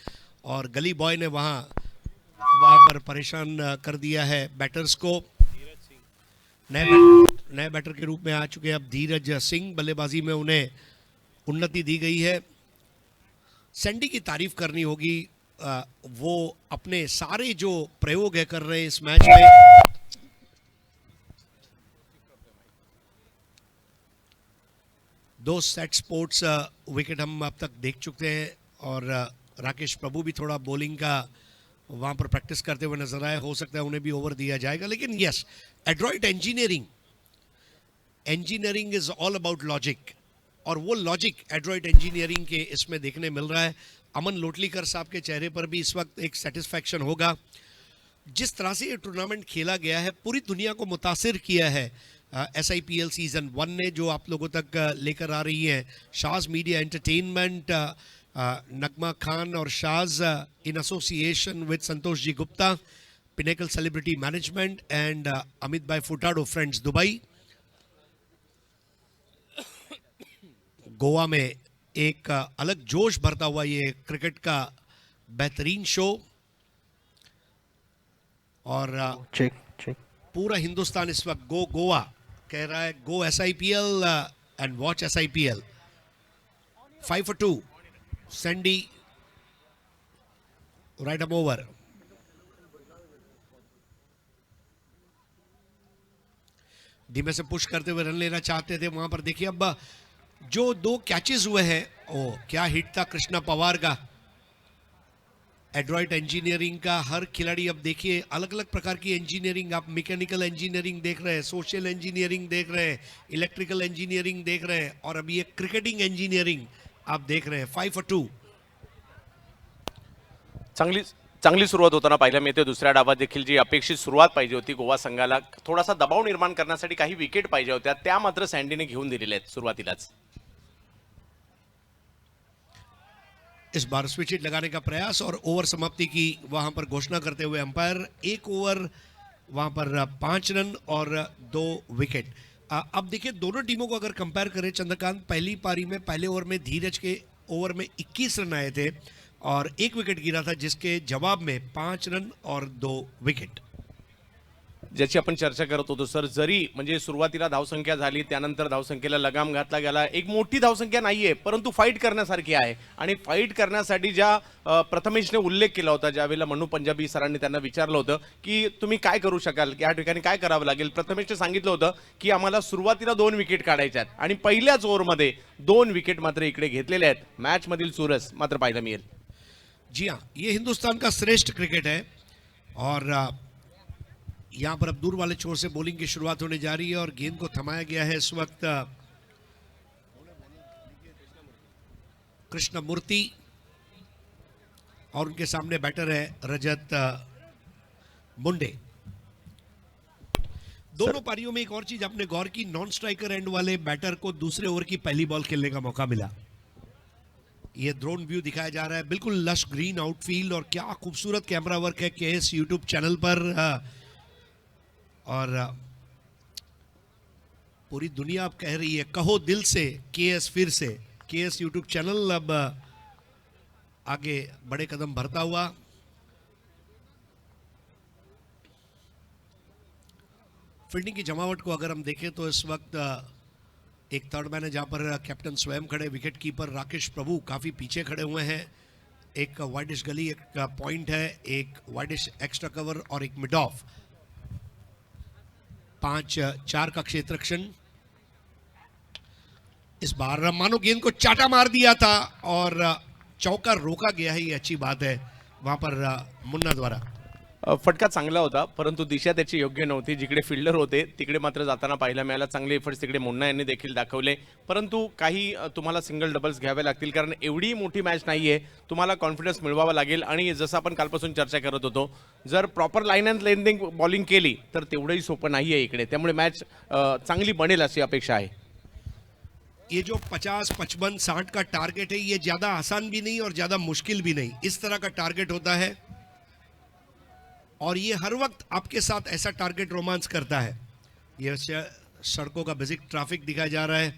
Speaker 2: और गली बॉय ने वहां पर परेशान कर दिया है बैटर्स को। नए बैटर के रूप में आ चुके हैं अब धीरज सिंह। बल्लेबाजी में उन्हें उन्नति दी गई है। सैंडी की तारीफ करनी होगी, वो अपने सारे जो प्रयोग है कर रहे हैं इस मैच में। दो सेट स्पोर्ट्स विकेट हम अब तक देख चुके हैं, और राकेश प्रभु भी थोड़ा बॉलिंग का वहां पर प्रैक्टिस करते हुए नजर आए। हो सकता है उन्हें भी ओवर दिया जाएगा, लेकिन yes, Adroit engineering is all about logic, और वो लॉजिक एड्रोइट इंजीनियरिंग के इसमें देखने मिल रहा है। अमन लोटलीकर साहब के चेहरे पर भी इस वक्त एक सेटिस्फैक्शन होगा। जिस तरह से ये टूर्नामेंट खेला गया है, पूरी दुनिया को मुतासिर किया है SIPL सीजन 1 ने, जो आप लोगों तक लेकर आ रही है शाज मीडिया एंटरटेनमेंट, नगमा खान और Shaz in association with Santosh ji Gupta, pinnacle celebrity management and Amit भाई फुटाडो फ्रेंड्स दुबई। गोवा में एक अलग जोश भरता हुआ ये क्रिकेट का बेहतरीन शो, और पूरा हिंदुस्तान इस वक्त गो गोवा कह रहा है। गो SIPL and watch SIPL। 5 for 2 Sandy right up over. धीमे से पुश करते हुए रन लेना चाहते थे वहां पर। देखिए अब जो 2 कैचेस हुए हैं, ओ क्या हिट था कृष्णा पवार का। एड्रोइट इंजीनियरिंग का हर खिलाड़ी, अब देखिए अलग अलग प्रकार की इंजीनियरिंग, आप मैकेनिकल इंजीनियरिंग देख रहे हैं, सोशल इंजीनियरिंग देख रहे हैं, इलेक्ट्रिकल इंजीनियरिंग देख रहे हैं, और अभी एक क्रिकेटिंग इंजीनियरिंग आप देख रहे हैं। 5 for 2।
Speaker 5: चांगली सुरुवात होताना पाहायला मिळते। दुसऱ्या डावात देखील जी अपेक्षित सुरुवात पाहिजे होती गोवा संघाला, थोडासा दबाव निर्माण करण्यासाठी काही विकेट पाहिजे होत्या, त्या मात्र सँडीने घेऊन दिलेल्या आहेत सुरुवातीलाच।
Speaker 2: इस बार स्विच हिट लगाने का प्रयास, और ओवर समाप्ति की वहां पर घोषणा करते हुए अंपायर। 1 ओवर वहां पर 5 रन और 2 विकेट। अब देखिए दोनों टीमों को अगर कंपेयर करें चंद्रकांत, पहली पारी में पहले ओवर में धीरज के ओवर में 21 रन आए थे और 1 विकेट गिरा था, जिसके जवाब में 5 रन और 2 विकेट।
Speaker 5: ज्याची आपण चर्चा करत होतो सर, जरी म्हणजे सुरुवातीला धावसंख्या झाली, त्यानंतर धावसंख्येला लगाम घातला गेला, एक मोठी धावसंख्या नाहीये, परंतु फाईट करण्यासारखी आहे। आणि फाईट करण्यासाठी ज्या प्रथमेशने उल्लेख केला होता, ज्यावेळेला मनू पंजाबी सरांनी त्यांना विचारलं होतं की तुम्ही काय करू शकाल, या ठिकाणी काय करावं लागेल, प्रथमेशने सांगितलं होतं की आम्हाला सुरुवातीला 2 विकेट काढायच्या आहेत, आणि पहिल्याच ओव्हरमध्ये 2 विकेट मात्र इकडे घेतलेले आहेत। मॅच मधील चुरस मात्र पाहायला मिळेल।
Speaker 2: जी हाँ, ये हिंदुस्तान का श्रेष्ठ क्रिकेट है, और यहाँ पर अब दूर वाले छोर से बॉलिंग की शुरुआत होने जा रही है, और गेंद को थमाया गया है इस वक्त कृष्णमूर्ति, और उनके सामने बैटर है रजत मुंडे। दोनों पारियों में एक और चीज आपने गौर की, नॉन स्ट्राइकर एंड वाले बैटर को दूसरे ओवर की पहली बॉल खेलने का मौका मिला। ये ड्रोन व्यू दिखाया जा रहा है, बिल्कुल लश ग्रीन आउटफील्ड, और क्या खूबसूरत कैमरा वर्क है KS यूट्यूब चैनल पर। और पूरी दुनिया अब कह रही है कहो दिल से KS फिर से। KS यूट्यूब चैनल अब आगे बड़े कदम भरता हुआ। फील्डिंग की जमावट को अगर हम देखें तो इस वक्त एक थर्ड मैन है जहाँ पर कैप्टन स्वयं खड़े, विकेट कीपर राकेश प्रभु काफ़ी पीछे खड़े हुए हैं। एक वाइडिश गली, एक पॉइंट है, एक वाइडिश एक्स्ट्रा कवर और एक मिड ऑफ। 5-4 का क्षेत्ररक्षण। इस बार मानो गेंद को चाटा मार दिया था और चौका रोका गया है, ये अच्छी बात है वहां पर मुन्ना द्वारा।
Speaker 5: फटका चांगला होता, परंतु दिशा त्याची योग्य नव्हती. जिकडे फिल्डर होते तिकडे मात्र जाताना पाहायला मिळाला. चांगले एफर्ट्स तिकडे मुन्ना यांनी देखील दाखवले, परंतु काही तुम्हाला सिंगल डबल्स घ्यावे लागतील, कारण एवढी मोठी मॅच नाहीये. तुम्हाला कॉन्फिडन्स मिळवावा लागेल. आणि जसं आपण कालपासून चर्चा करत होतो, जर proper line and lengthening bowling केली तर तेवढंही सोपं नाहीये इकडे. त्यामुळे मॅच चांगली बनेल अशी अपेक्षा आहे.
Speaker 2: ये जो 50, 55, 60 का टारगेट है, ये ज्यादा आसान भी नहीं और ज्यादा मुश्किल भी नहीं, इस तरह का टारगेट होता है और ये हर वक्त आपके साथ ऐसा टारगेट रोमांस करता है. ये सड़कों का बेसिक ट्रैफिक दिखाया जा रहा है.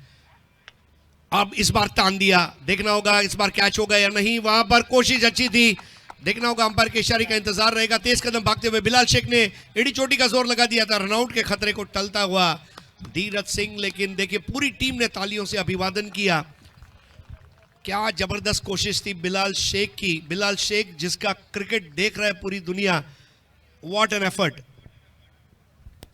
Speaker 2: अब इस बार तान दिया, देखना होगा इस बार कैच होगा या नहीं. वहां पर कोशिश अच्छी थी, देखना होगा. अंपायर के इशारे का इंतजार रहेगा. तेज कदम भागते हुए बिलाल शेख ने एड़ी चोटी का जोर लगा दिया था, रनआउट के खतरे को टलता हुआ धीरज सिंह. लेकिन देखिए पूरी टीम ने तालियों से अभिवादन किया. क्या जबरदस्त कोशिश थी बिलाल शेख की. बिलाल शेख जिसका क्रिकेट देख रहा है पूरी दुनिया. What an effort.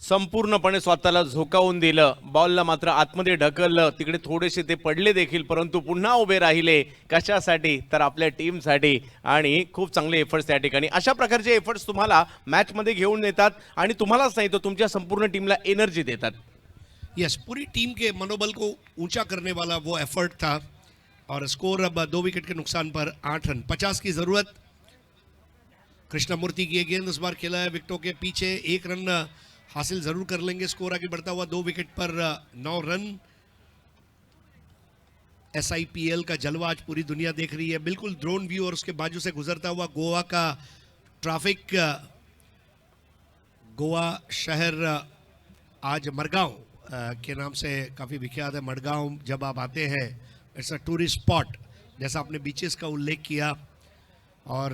Speaker 5: संपूर्णपणे स्वतःला झोकावून दिलं. बॉलला मात्र आतमध्ये ढकललं. तिकडे थोडेसे ते पडले देखील, परंतु पुन्हा उभे राहिले. कशासाठी तर आपल्या टीमसाठी. आणि खूप चांगले एफर्ट्स त्या ठिकाणी. अशा प्रकारचे एफर्ट्स तुम्हाला मॅचमध्ये घेऊन येतात आणि तुम्हालाच नाही तर तुमच्या संपूर्ण टीमला एनर्जी देतात.
Speaker 2: यस, पूरी टीम के मनोबल को ऊंचा करने वाला वो एफर्ट था. और स्कोर अब 2 विकेट के नुकसान पर 8 रन. 50 की जरूरत. कृष्णमूर्ति की गेंद इस बार खेला है विकेटों के पीछे. 1 रन हासिल जरूर कर लेंगे. स्कोर आगे बढ़ता हुआ 2 विकेट पर 9 रन. SIPL का जलवा आज पूरी दुनिया देख रही है. बिल्कुल ड्रोन व्यू और उसके बाजू से गुजरता हुआ गोवा का ट्रैफिक. गोवा शहर आज मडगांव के नाम से काफ़ी विख्यात है. मडगांव जब आप आते हैं, इट्स अ टूरिस्ट स्पॉट, जैसा आपने बीचेस का उल्लेख किया. और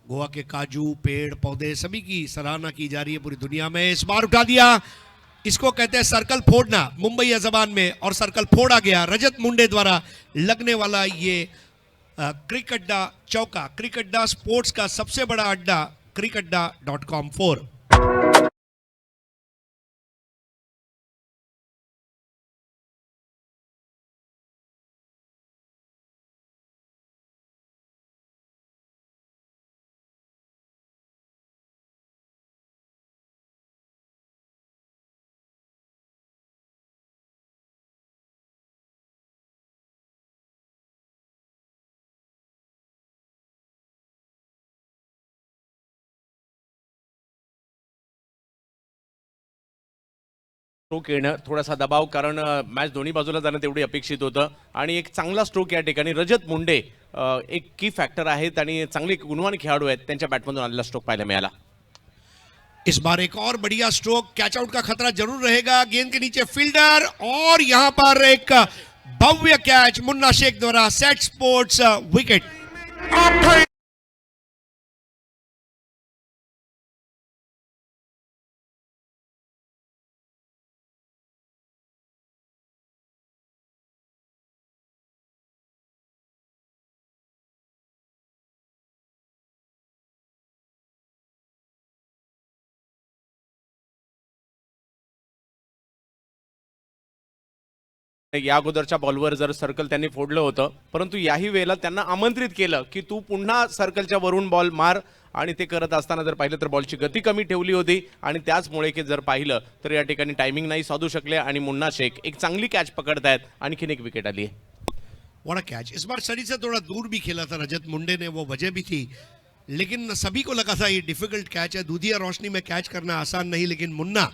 Speaker 2: गोवा के काजू, पेड़ पौधे सभी की सराहना की जा रही है पूरी दुनिया में. इस बार उठा दिया. इसको कहते हैं सर्कल फोड़ना मुंबई जबान में, और सर्कल फोड़ा गया. रजत मुंडे द्वारा लगने वाला ये क्रिकअड्डा चौका. क्रिकअड्डा स्पोर्ट्स का सबसे बड़ा अड्डा, crickadda.com 4.
Speaker 5: स्ट्रोक येणं, थोडासा दबाव, कारण मॅच दोन्ही बाजूला जाणं तेवढी अपेक्षित होतं. आणि एक चांगला स्ट्रोक या ठिकाणी. रजत मुंडे एक की फॅक्टर आहेत आणि चांगले गुणवान खेळाडू आहेत. त्यांच्या बॅटमधून आलेला स्ट्रोक पाहायला मिळाला.
Speaker 2: इस बार एक और बढ़िया स्ट्रोक. कैच आउट का खतरा जरूर रहेगा. गेंद के नीचे फील्डर, और यहां पर एक भव्य कैच मुन्ना शेख द्वारा. Set sports wicket.
Speaker 5: या अगोदरच्या बॉलवर जर सर्कल त्यांनी फोडलं होतं, परंतु याही वेळेला त्यांना आमंत्रित केलं की तू पुन्हा सर्कलच्या वरून बॉल मार. आणि ते करत असताना जर पाहिलं तर बॉलची गती कमी ठेवली होती. आणि त्याचमुळे की जर पाहिलं तर या ठिकाणी टायमिंग नाही साधू शकले. आणि मुन्ना शेख एक चांगली कॅच पकडतायत. आणखीन एक विकेट आली आहे.
Speaker 2: What a catch. इस बार शरीर से थोड़ा दूर भी खेला था रजत मुंडे ने, वो वजह भी थी. लेकिन सभी को लगा था ये डिफिकल्ट कैच है. दूधिया रोशनी में कैच करना आसान नहीं, लेकिन मुन्ना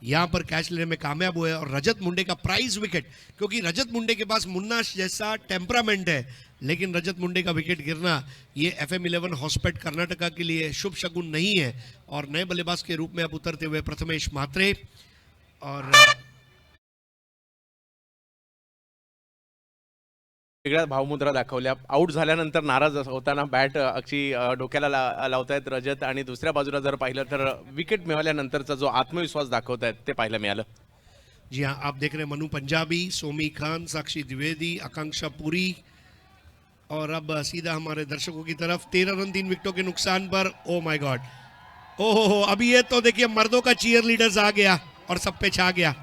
Speaker 2: यहाँ पर कैच लेने में कामयाब हुए. और रजत मुंडे का प्राइज विकेट, क्योंकि रजत मुंडे के पास मुन्ना जैसा टेम्परामेंट है, लेकिन रजत मुंडे का विकेट गिरना ये FM11 हॉस्पेट कर्नाटका के लिए शुभ शगुन नहीं है. और नए बल्लेबाज के रूप में अब उतरते हुए प्रथमेश मात्रे. और
Speaker 5: वेगळ्या भावमुद्रा दाखवल्या. आऊट झाल्यानंतर नाराज होताना बॅट अक्षी डोक्याला लावतायत रजत, आणि दुसऱ्या बाजूला जर पाहिलं तर विकेट मिळाल्यानंतरचा जो आत्मविश्वास दाखवतायत ते पाहायला मिळालं.
Speaker 2: जी हाँ, आप देख रहे हैं मनु पंजाबी, सोमी खान, साक्षी द्विवेदी, आकांक्षा पुरी, और अब सीधा हमारे दर्शकों की तरफ 13 रन 3 विकेटों के नुकसान पर. ओ माय गॉड, ओहो, अभी ये तो देखिए मर्दों का चीयर लीडर्स आ गया और सब पे छा गया.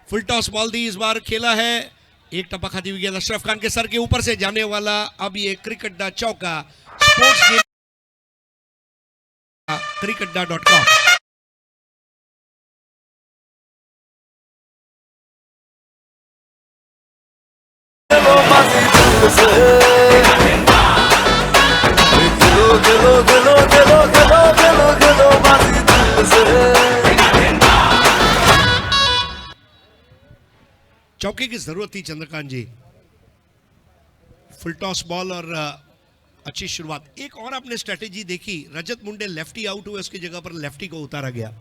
Speaker 2: फुल टॉस बॉल दी, इस बार खेला है, एक टप्पा खाती हुई गेंद अशरफ खान के सर के ऊपर से जाने वाला. अब ये क्रिकेट चौका. Sports game cricketda.com. चौके की जरूरत थी चंद्रकांत जी. फुल टॉस बॉल और अच्छी शुरुआत. एक और आपने स्ट्रेटेजी देखी, रजत मुंडे लेफ्टी आउट हुए, उसकी जगह पर लेफ्टी को उतारा गया.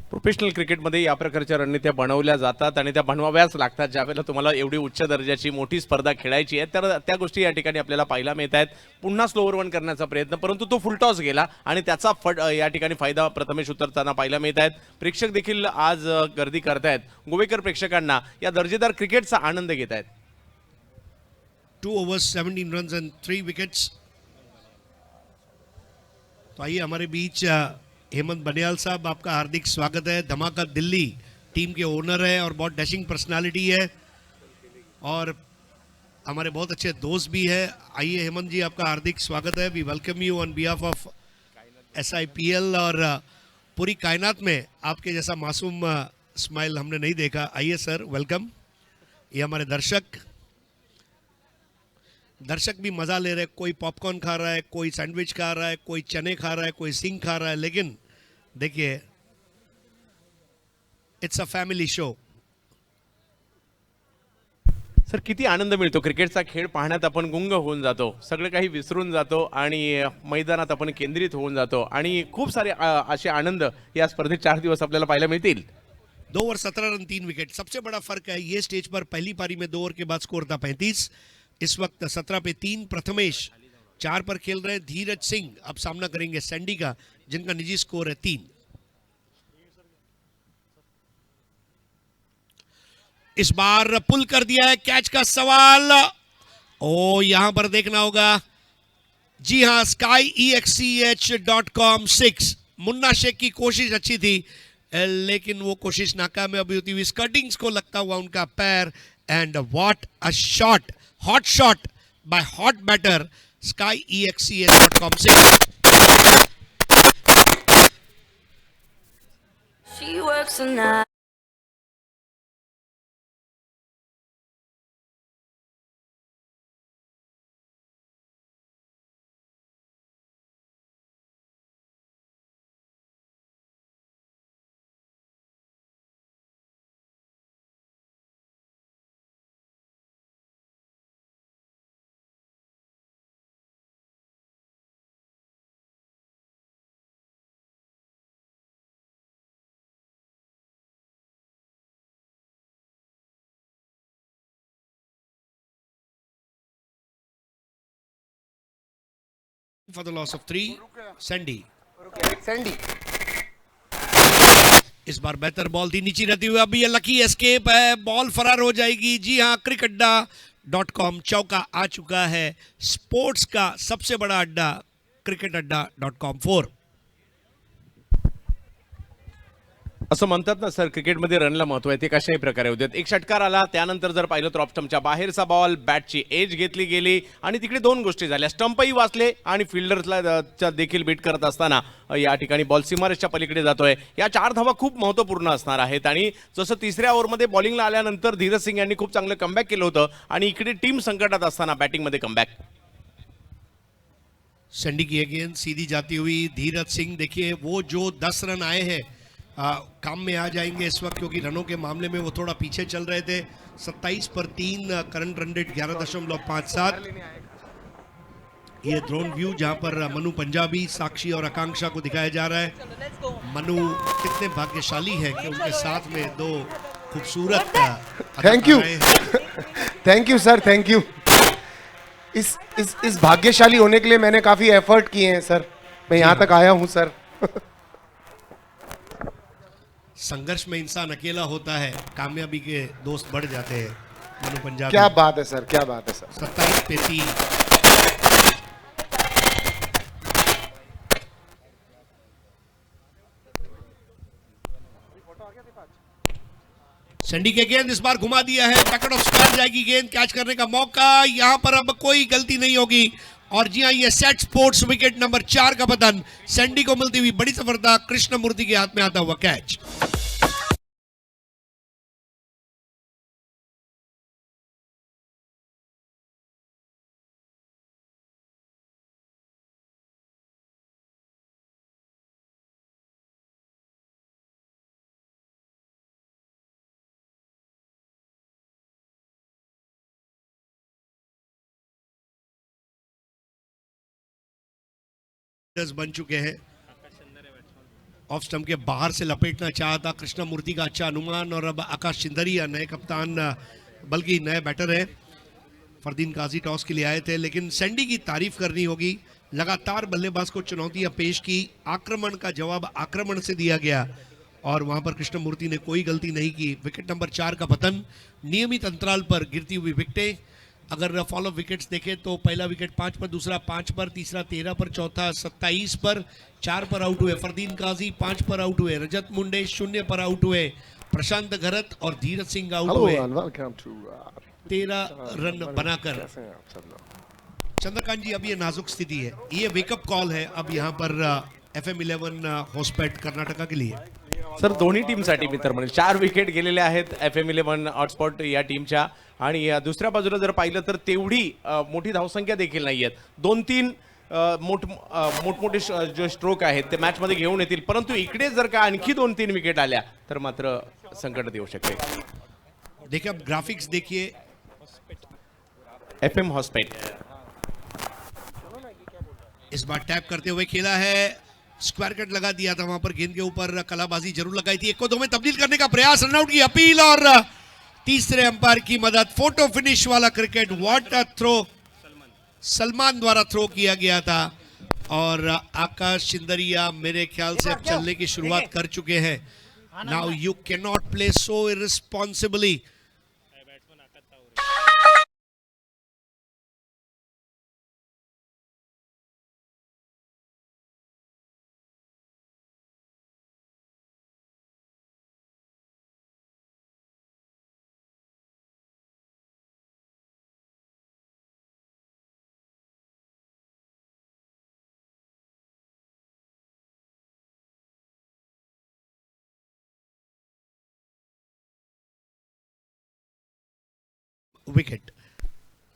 Speaker 5: प्रोफेशनल क्रिकेटमध्ये या प्रकारच्या रणनीत्या बनवल्या जातात आणि त्या बनवाव्याच लागतात. ज्यावेळेला तुम्हाला एवढी उच्च दर्जाची मोठी स्पर्धा खेळायची आहे तर त्या गोष्टी या ठिकाणी आपल्याला पाहायला मिळत आहेत. पुन्हा स्लो ओव्हर वन करण्याचा प्रयत्न, परंतु तो फुलटॉस गेला आणि त्याचा या ठिकाणी फायदा प्रथमेश उतरताना पाहायला मिळत आहेत. प्रेक्षक देखील आज गर्दी करतायत. गोवेकर प्रेक्षकांना या दर्जेदार क्रिकेटचा आनंद घेत आहेत.
Speaker 2: 2 overs 17 runs and 3 wickets. तो आइए हमारे बीच हेमंत बनियाल साहब, आपका हार्दिक स्वागत है. धमाका दिल्ली टीम के ओनर है और बहुत डैशिंग पर्सनालिटी है और हमारे बहुत अच्छे दोस्त भी है. आइए हेमंत जी, आपका हार्दिक स्वागत है. We welcome you on behalf of SIPL. और पूरी कायनात में आपके जैसा मासूम स्माइल हमने नहीं देखा. आइए सर, वेलकम. ये हमारे दर्शक भी मजा ले रहे हैं. कोई पॉपकॉर्न खा रहा है, कोई सैंडविच खा रहा है, कोई चने खा रहा है, कोई सिंग खा रहा है. लेकिन देखिए, it's a family show.
Speaker 5: Sir, किती आनंद मिळतो क्रिकेटचा खेळ पाहण्यात. आपण गुंग होऊन जातो, सगळं काही विसरून जातो आणि मैदानात आपण केंद्रित होऊन जातो आणि खूप सारे असे आनंद या स्पर्धेत 4 दिवस आपल्याला पाहायला मिळतील.
Speaker 2: 2 ओवर 17 रन 3 विकेट. सबसे बड़ा फर्क है, ये स्टेज पर पहली पारी में 2 ओवर के बाद स्कोर था 35. इस वक्त 17 पे 3. प्रथमेश 4 पर खेल रहे हैं. धीरज सिंह अब सामना करेंगे सैंडी का, जिनका निजी स्कोर है 3. इस बार पुल कर दिया है, कैच का सवाल. ओ, यहां पर देखना होगा. जी हां, skyexch.com 6. मुन्ना शेख की कोशिश अच्छी थी लेकिन वो कोशिश नाकामयाब होती हुई. स्कर्टिंग्स को लगता हुआ उनका पैर. And what a shot, hot shot by hot batter. skyexch.com 6.
Speaker 6: She works a night.
Speaker 2: For the loss of 3, Sandy. इस बार बेहतर बॉल थी, नीचे रहती हुई. अभी ये लकी एस्केप है, बॉल फरार हो जाएगी. जी हाँ, cricketda.com चौका आ चुका है. स्पोर्ट्स का सबसे बड़ा अड्डा cricketadda.com 4.
Speaker 5: असं म्हणतात ना सर, क्रिकेटमध्ये रनला महत्व आहे. ते कशाही प्रकारे होते. एक षटकार आला, त्यानंतर जर पाहिलं तर ऑफ स्टंपच्या बाहेरचा बॉल, बॅटची एज घेतली गेली आणि तिकडे 2 गोष्टी झाल्या. स्टंपही वाचले आणि फिल्डरला देखील बीट करत असताना या ठिकाणी बॉल सीमारेषच्या पलीकडे जातोय. या 4 धावा खूप महत्त्वपूर्ण असणार आहेत आणि जसं तिसऱ्या ओव्हरमध्ये बॉलिंगला आल्यानंतर धीरज सिंग यांनी खूप चांगलं कमबॅक केलं होतं आणि इकडे टीम संकटात असताना बॅटिंगमध्ये कमबॅक.
Speaker 2: सैंडी की गेंद सीधी जाती हुई. धीरज सिंह, देखिए वो जो 10 रन आए हैं काम में आ जाएंगे इस वक्त, क्योंकि रनों के मामले में वो थोड़ा पीछे चल रहे थे. 27 पर 3, करंट रन रेट 11.57. ये ड्रोन व्यू जहां पर मनु पंजाबी, साक्षी और आकांक्षा को दिखाया जा रहा है. मनु कितने भाग्यशाली है कि उनके साथ में 2 खूबसूरत
Speaker 3: thank you. Thank you sir, thank you. इस भाग्यशाली होने के लिए मैंने काफी एफर्ट किए हैं सर, मैं यहाँ तक आया हूँ सर।
Speaker 2: संघर्ष में इंसान अकेला होता है, कामयाबी के दोस्त बढ़ जाते हैं। मनु पंजाबी।
Speaker 3: क्या बात है सर, क्या बात है सर।
Speaker 2: 27-33। सैंडी के गेंद इस बार घुमा दिया है, पैकेट ऑफ स्क्वायर जाएगी गेंद, कैच करने का मौका, यहां पर अब कोई गलती नहीं होगी। और जी हां, ये सेट स्पोर्ट्स विकेट नंबर 4 का पतन, सैंडी को मिलती हुई बड़ी सफलता, कृष्णमूर्ति के हाथ में आता हुआ कैच। बन चुके हैं, ऑफ स्टंप के बाहर से लपेटना चाहता कृष्णमूर्ति का अच्छा अनुमान। और अब आकाश चिंदरिया नए कप्तान, बल्कि नए बैटर है। फरदीन काजी टॉस के लिए आए थे, लेकिन सैंडी की तारीफ करनी होगी, लगातार बल्लेबाज को चुनौतियां पेश की, आक्रमण का जवाब आक्रमण से दिया गया और वहां पर कृष्णमूर्ति ने कोई गलती नहीं की। विकेट नंबर 4 का पतन, नियमित अंतराल पर गिरती हुई विकेटें। अगर फॉलो विकेट्स देखें तो पहला विकेट 5 पर, दूसरा 5 पर, तीसरा 13 पर, चौथा 27 पर, 4 पर आउट हुए फरदीन काजी, 5 पर आउट हुए रजत मुंडे, 0 पर आउट हुए प्रशांत घरत और धीरज सिंह आउट हुए 13 रन बनाकर। चंद्रकांत जी, अब ये नाजुक स्थिति है, ये वेकअप कॉल है अब यहाँ पर FM11 होस्पेट कर्नाटका के लिए।
Speaker 5: सर दोन्ही टीमसाठी मित्र म्हणजे 4 विकेट गेलेले आहेत FM11 हॉटस्पॉट या टीमच्या. आणि दुसऱ्या बाजूला जर पाहिलं तर तेवढी मोठी धावसंख्या देखील नाही आहेत. 2-3 मोठमोठे जे स्ट्रोक आहेत ते मॅच मध्ये घेऊन येतील, परंतु इकडे जर का आणखी 2-3 विकेट आल्या तर मात्र संकट येऊ शकते.
Speaker 2: देखिए अब ग्राफिक्स देखिए,
Speaker 5: FM हॉस्पेट
Speaker 2: इस बार टैप करते हुए खेला है, स्क्वायर कट लगा दिया था वहां पर, गेंद के ऊपर कलाबाजी जरूर लगाई थी। 1 को 2 में तब्दील करने का प्रयास, रनआउट की अपील और तीसरे अंपायर की मदद। फोटो फिनिश वाला cricket, what a throw, Salman द्वारा थ्रो किया गया था। और आकाश चिंदरिया मेरे ख्याल से अब चलने की शुरुआत कर चुके हैं। Now you can not play so irresponsibly. Wicket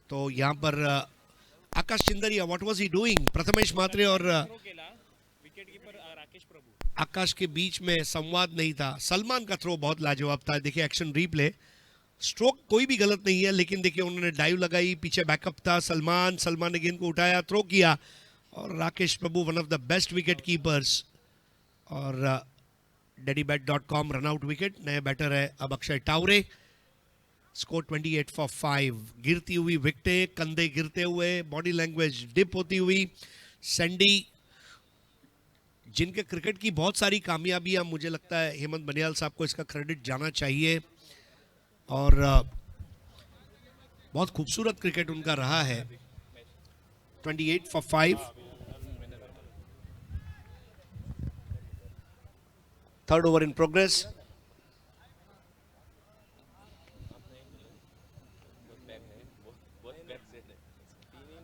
Speaker 2: तो यहां पर Akash Chindariya, what was he doing? Prathamesh Mhatre और आकाश के बीच में संवाद नहीं था। सलमान का थ्रो बहुत लाजवाब था। देखिए एक्शन रीप्ले, स्ट्रोक कोई भी गलत नहीं है, लेकिन देखिए उन्होंने डाइव लगाई, पीछे बैकअप था सलमान ने गेंद को उठाया, थ्रो किया। और Rakesh Prabhu one of the best wicket keepers. और daddybat.com रनआउट विकेट, नए बैटर है अब अक्षय टावरे। Score 28 for 5। गिरती हुई विकेटें, कंधे गिरते हुए, बॉडी लैंग्वेज डिप होती हुई। सैंडी जिनके क्रिकेट की बहुत सारी कामयाबियां, मुझे लगता है हेमंत बनियाल साहब को इसका क्रेडिट जाना चाहिए। और बहुत खूबसूरत क्रिकेट उनका रहा है। 28 for 5। Third over in progress.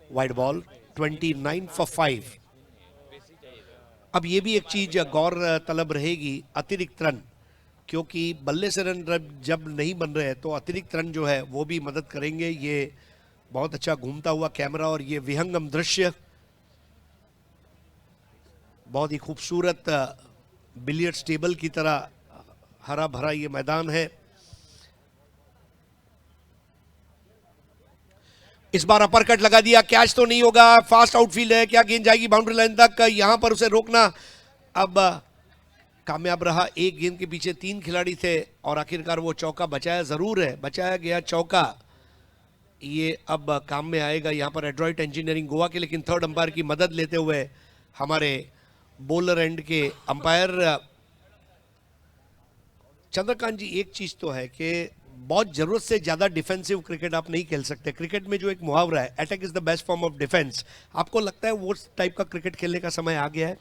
Speaker 2: Wide ball, 29 for 5। अब ये भी एक चीज गौर तलब रहेगी, अतिरिक्त रन, क्योंकि बल्ले से रन जब नहीं बन रहे हैं तो अतिरिक्त रन जो है वो भी मदद करेंगे। ये बहुत अच्छा घूमता हुआ कैमरा और ये विहंगम दृश्य, बहुत ही खूबसूरत बिलियर्ड्स टेबल की तरह हरा भरा ये मैदान है। इस बार अपर कट लगा दिया, कैच तो नहीं होगा, फास्ट आउटफील्ड है, क्या गेंद जाएगी बाउंड्री लाइन तक? यहां पर उसे रोकना अब कामयाब रहा। एक गेंद के पीछे 3 खिलाड़ी थे और आखिरकार वो चौका बचाया जरूर है, बचाया गया चौका। ये अब काम में आएगा यहाँ पर एड्रॉइट इंजीनियरिंग गोवा के, लेकिन थर्ड अंपायर की मदद लेते हुए हमारे बॉलर एंड के अंपायर चंद्रकांत जी, एक चीज तो है कि बहुत जरूरत से ज्यादा डिफेंसिव क्रिकेट आप नहीं खेल सकते। क्रिकेट में जो एक मुहावरा है, attack is the best form of defence, आपको लगता है वो टाइप का क्रिकेट खेलने का समय आ गया है?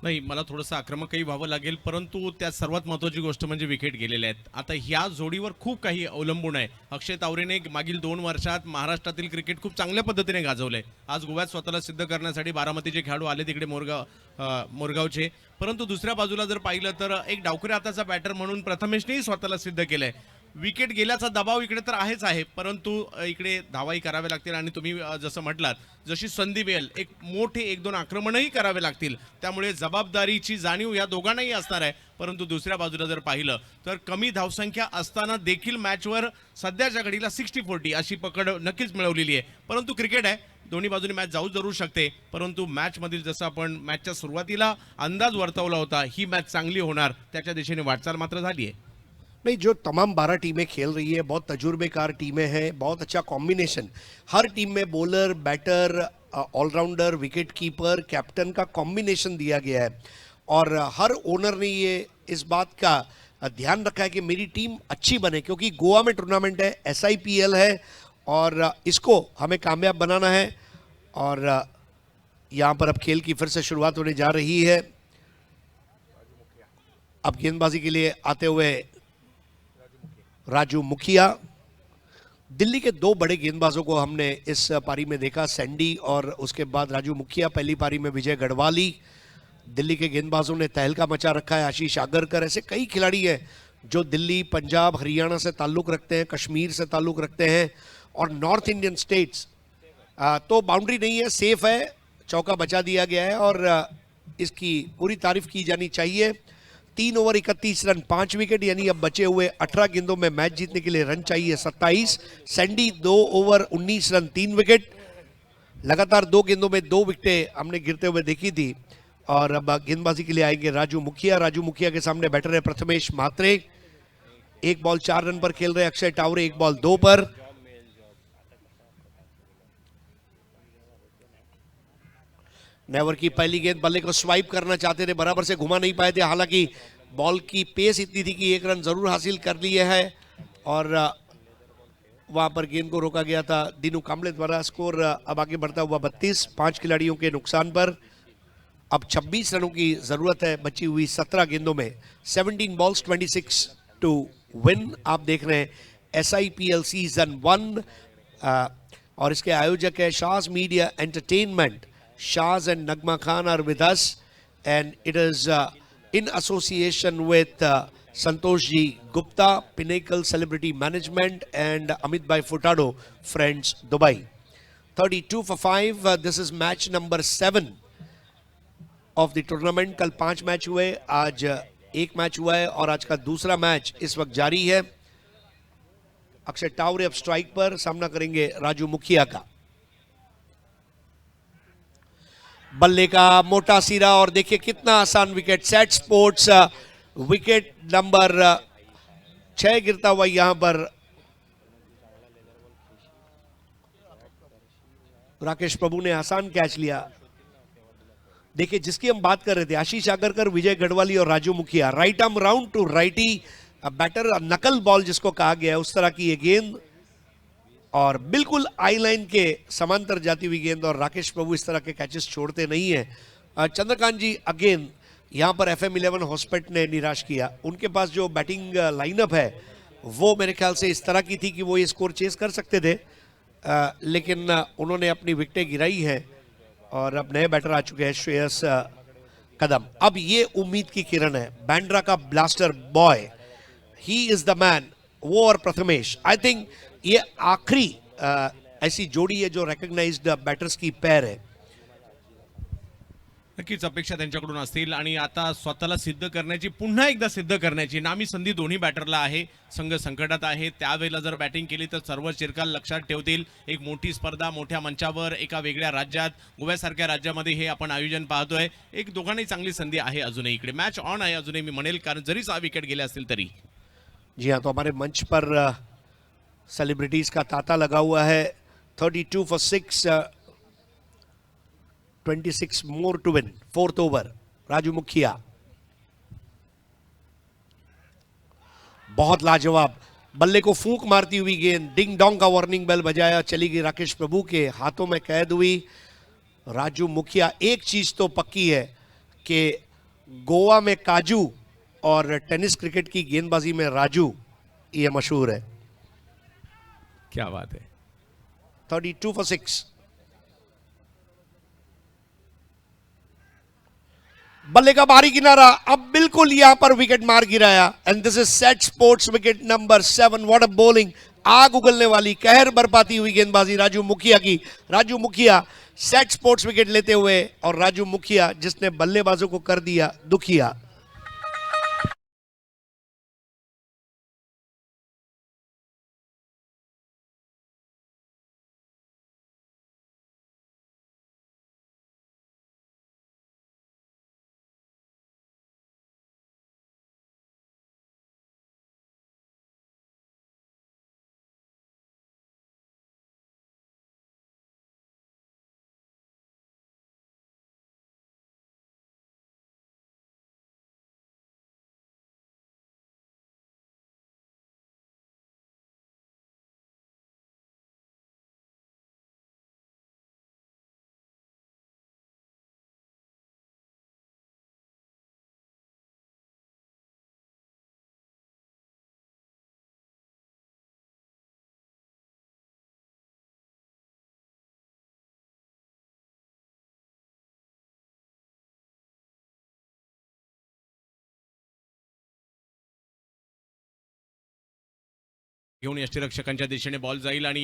Speaker 5: नाही, मला थोडंसं आक्रमकही व्हावं लागेल, परंतु त्यात सर्वात महत्त्वाची गोष्ट म्हणजे विकेट गेलेल्या आहेत. आता ह्या जोडीवर खूप काही अवलंबून आहे. अक्षय तावरेने मागील 2 वर्षात महाराष्ट्रातील क्रिकेट खूप चांगल्या पद्धतीने गाजवलंय. आज गोव्यात स्वतःला सिद्ध करण्यासाठी बारामतीचे खेळाडू आले तिकडे मोरगावचे. परंतु दुसऱ्या बाजूला जर पाहिलं तर एक डावखुऱ्या हाताचा बॅटर म्हणून प्रथमेशनेही स्वतःला सिद्ध केलंय. विकेट गेल्याचा दबाव इकडे तर आहेच आहे, परंतु इकडे धावाही करावे लागतील आणि तुम्ही जसं म्हटलात, जशी संधी मिळेल एक मोठे 1-2 आक्रमणही करावे लागतील. त्यामुळे जबाबदारीची जाणीव या दोघांनाही असणार आहे. परंतु दुसऱ्या बाजूला जर पाहिलं तर कमी धावसंख्या असताना देखील मॅचवर सध्याच्या घडीला 60-40 अशी पकड नक्कीच मिळवलेली आहे. परंतु क्रिकेट आहे, दोन्ही बाजूनी मॅच जाऊ जरूर शकते. परंतु मॅचमधील जसं आपण मॅचच्या सुरुवातीला अंदाज वर्तवला होता, ही मॅच चांगली होणार, त्याच्या दिशेने वाटचाल मात्र झाली आहे.
Speaker 2: नहीं, जो तमाम 12 टीमें खेल रही है बहुत तजुर्बेकार टीमें हैं, बहुत अच्छा कॉम्बिनेशन, हर टीम में bowler, batter, allrounder, wicket keeper, captain का कॉम्बिनेशन दिया गया है और हर ओनर ने ये इस बात का ध्यान रखा है कि मेरी टीम अच्छी बने, क्योंकि गोवा में टूर्नामेंट है, SIPL है और इसको हमें कामयाब बनाना है. और यहाँ पर अब खेल की फिर से शुरुआत होने जा रही है. अब गेंदबाजी के लिए आते हुए राजू मुखिया. दिल्ली के 2 बड़े गेंदबाजों को हमने इस पारी में देखा, सैंडी और उसके बाद राजू मुखिया. पहली पारी में विजय गढ़वाली. दिल्ली के गेंदबाजों ने तहलका मचा रखा है. आशीष आगरकर, ऐसे कई खिलाड़ी हैं जो दिल्ली, पंजाब, हरियाणा से ताल्लुक रखते हैं, कश्मीर से ताल्लुक रखते हैं और नॉर्थ इंडियन स्टेट्स. तो बाउंड्री नहीं है, सेफ है, चौका बचा दिया गया है और इसकी पूरी तारीफ की जानी चाहिए. 3 ओवर 31 रन 5 विकेट, यानी अब बचे हुए 18 गेंदों में मैच जीतने के लिए रन चाहिए 27. Sandy 2 over 19 run 3 wicket. लगातार 2 गेंदों में 2 विकेटें हमने गिरते हुए देखी थी. और अब गेंदबाजी के लिए आएंगे राजू मुखिया. राजू मुखिया के सामने बैटर है प्रथमेश म्हात्रे. 1 बॉल 4 रन पर खेल रहे अक्षय टावरे, 1 बॉल 2 पर. नेवर की पहली गेंद, बल्ले को स्वाइप करना चाहते थे, बराबर से घुमा नहीं पाए थे. हालांकि बॉल की पेस इतनी थी कि 1 रन जरूर हासिल कर लिए है और वहां पर गेंद को रोका गया था दीनू कांबले द्वारा. स्कोर अब आगे बढ़ता हुआ 32, 5 खिलाड़ियों के नुकसान पर. अब 26 रनों की जरूरत है बची हुई 17 गेंदों में. 17 बॉल्स 26 टू विन. आप देख रहे हैं SIPL सीजन 1 और इसके आयोजक है Shaz media entertainment. Shaz and Nagma Khan are with us and it is in association with Santosh Ji Gupta, Pinnacle Celebrity Management and Amit Bhai Furtado, Friends, Dubai. 32 for 5. This is match number 7 of the tournament. कल 5 मैच हुए, आज 1 मैच हुआ है और आज का दूसरा मैच इस वक्त जारी है. अक्षय टावरे अब स्ट्राइक पर सामना करेंगे राजू मुखिया का. बल्ले का मोटा सिरा और देखिए कितना आसान wicket. Set sports wicket number 6 गिरता हुआ यहां पर राकेश प्रभु ने आसान कैच लिया. देखिए जिसकी हम बात कर रहे थे, आशीष आगरकर, विजय गढ़वाली और Raju Mukhiya. Right arm round to righty batter, knuckle ball जिसको कहा गया है, उस तरह की ये गेंद और बिल्कुल आई लाइन के समांतर जाती हुई गेंद. और राकेश प्रभु इस तरह के कैचेस छोड़ते नहीं है. चंद्रकांत जी, अगेन यहां पर FM11 हॉस्पिट ने निराश किया. उनके पास जो बैटिंग लाइनअप है वो मेरे ख्याल से इस तरह की थी कि वो ये स्कोर चेस कर सकते थे, लेकिन उन्होंने अपनी विकेटें गिराई हैं और अब नए बैटर आ चुके हैं श्रेयस कदम. अब ये उम्मीद की किरण है, बैंड्रा का blaster boy, he is the man. वो और प्रथमेश, आई थिंक ये आखिरी ऐसी जोड़ी है जो रेकग्नाइज्ड बैटर्स की पैर है.
Speaker 5: नक्कीच अपेक्षा त्यांच्याकडून असतील आणि आता स्वतःला सिद्ध करण्याची, पुन्हा एकदा सिद्ध करण्याची नामी संधी दोन्ही बॅटरला आहे. संघ संकटात आहे, त्यावेळेला जर बॅटिंग केली तर सर्व चिरकाल लक्षात ठेवतील. एक मोठी स्पर्धा मोठ्या मंचावर एका वेगळ्या राज्यात, गोव्यासारख्या राज्यामध्ये हे आपण आयोजन पाहतोय. एक दोघांनाही चांगली संधी आहे अजूनही. इकडे मॅच ऑन आहे अजूनही मी म्हणेल, कारण जरी 6 विकेट गेले असतील तरी.
Speaker 2: जी हाँ, तो हमारे मंच पर सेलिब्रिटीज का तांता लगा हुआ है. 32 for 6, 26 more to win. Fourth over. Raju मुखिया. बहुत लाजवाब. बल्ले को फूंक मारती हुई गेंद, डिंग डोंग का वार्निंग बेल बजाया, चली गई राकेश प्रभु के हाथों में, कैद हुई. राजू मुखिया. एक चीज तो पक्की है कि गोवा में काजू और टेनिस क्रिकेट की गेंदबाजी में राजू, ये मशहूर है.
Speaker 5: क्या बात है.
Speaker 2: 32 for 6. बल्ले का बाहरी किनारा, अब बिल्कुल यहां पर विकेट मार गिराया. And this is set sports wicket number 7. What a bowling. आग उगलने वाली, कहर बरपाती हुई गेंदबाजी राजू मुखिया की. राजू मुखिया सेट स्पोर्ट्स विकेट लेते हुए, और राजू मुखिया जिसने बल्लेबाजों को कर दिया दुखिया.
Speaker 5: घेऊन यष्टीरक्षकांच्या दिशेने बॉल जाईल आणि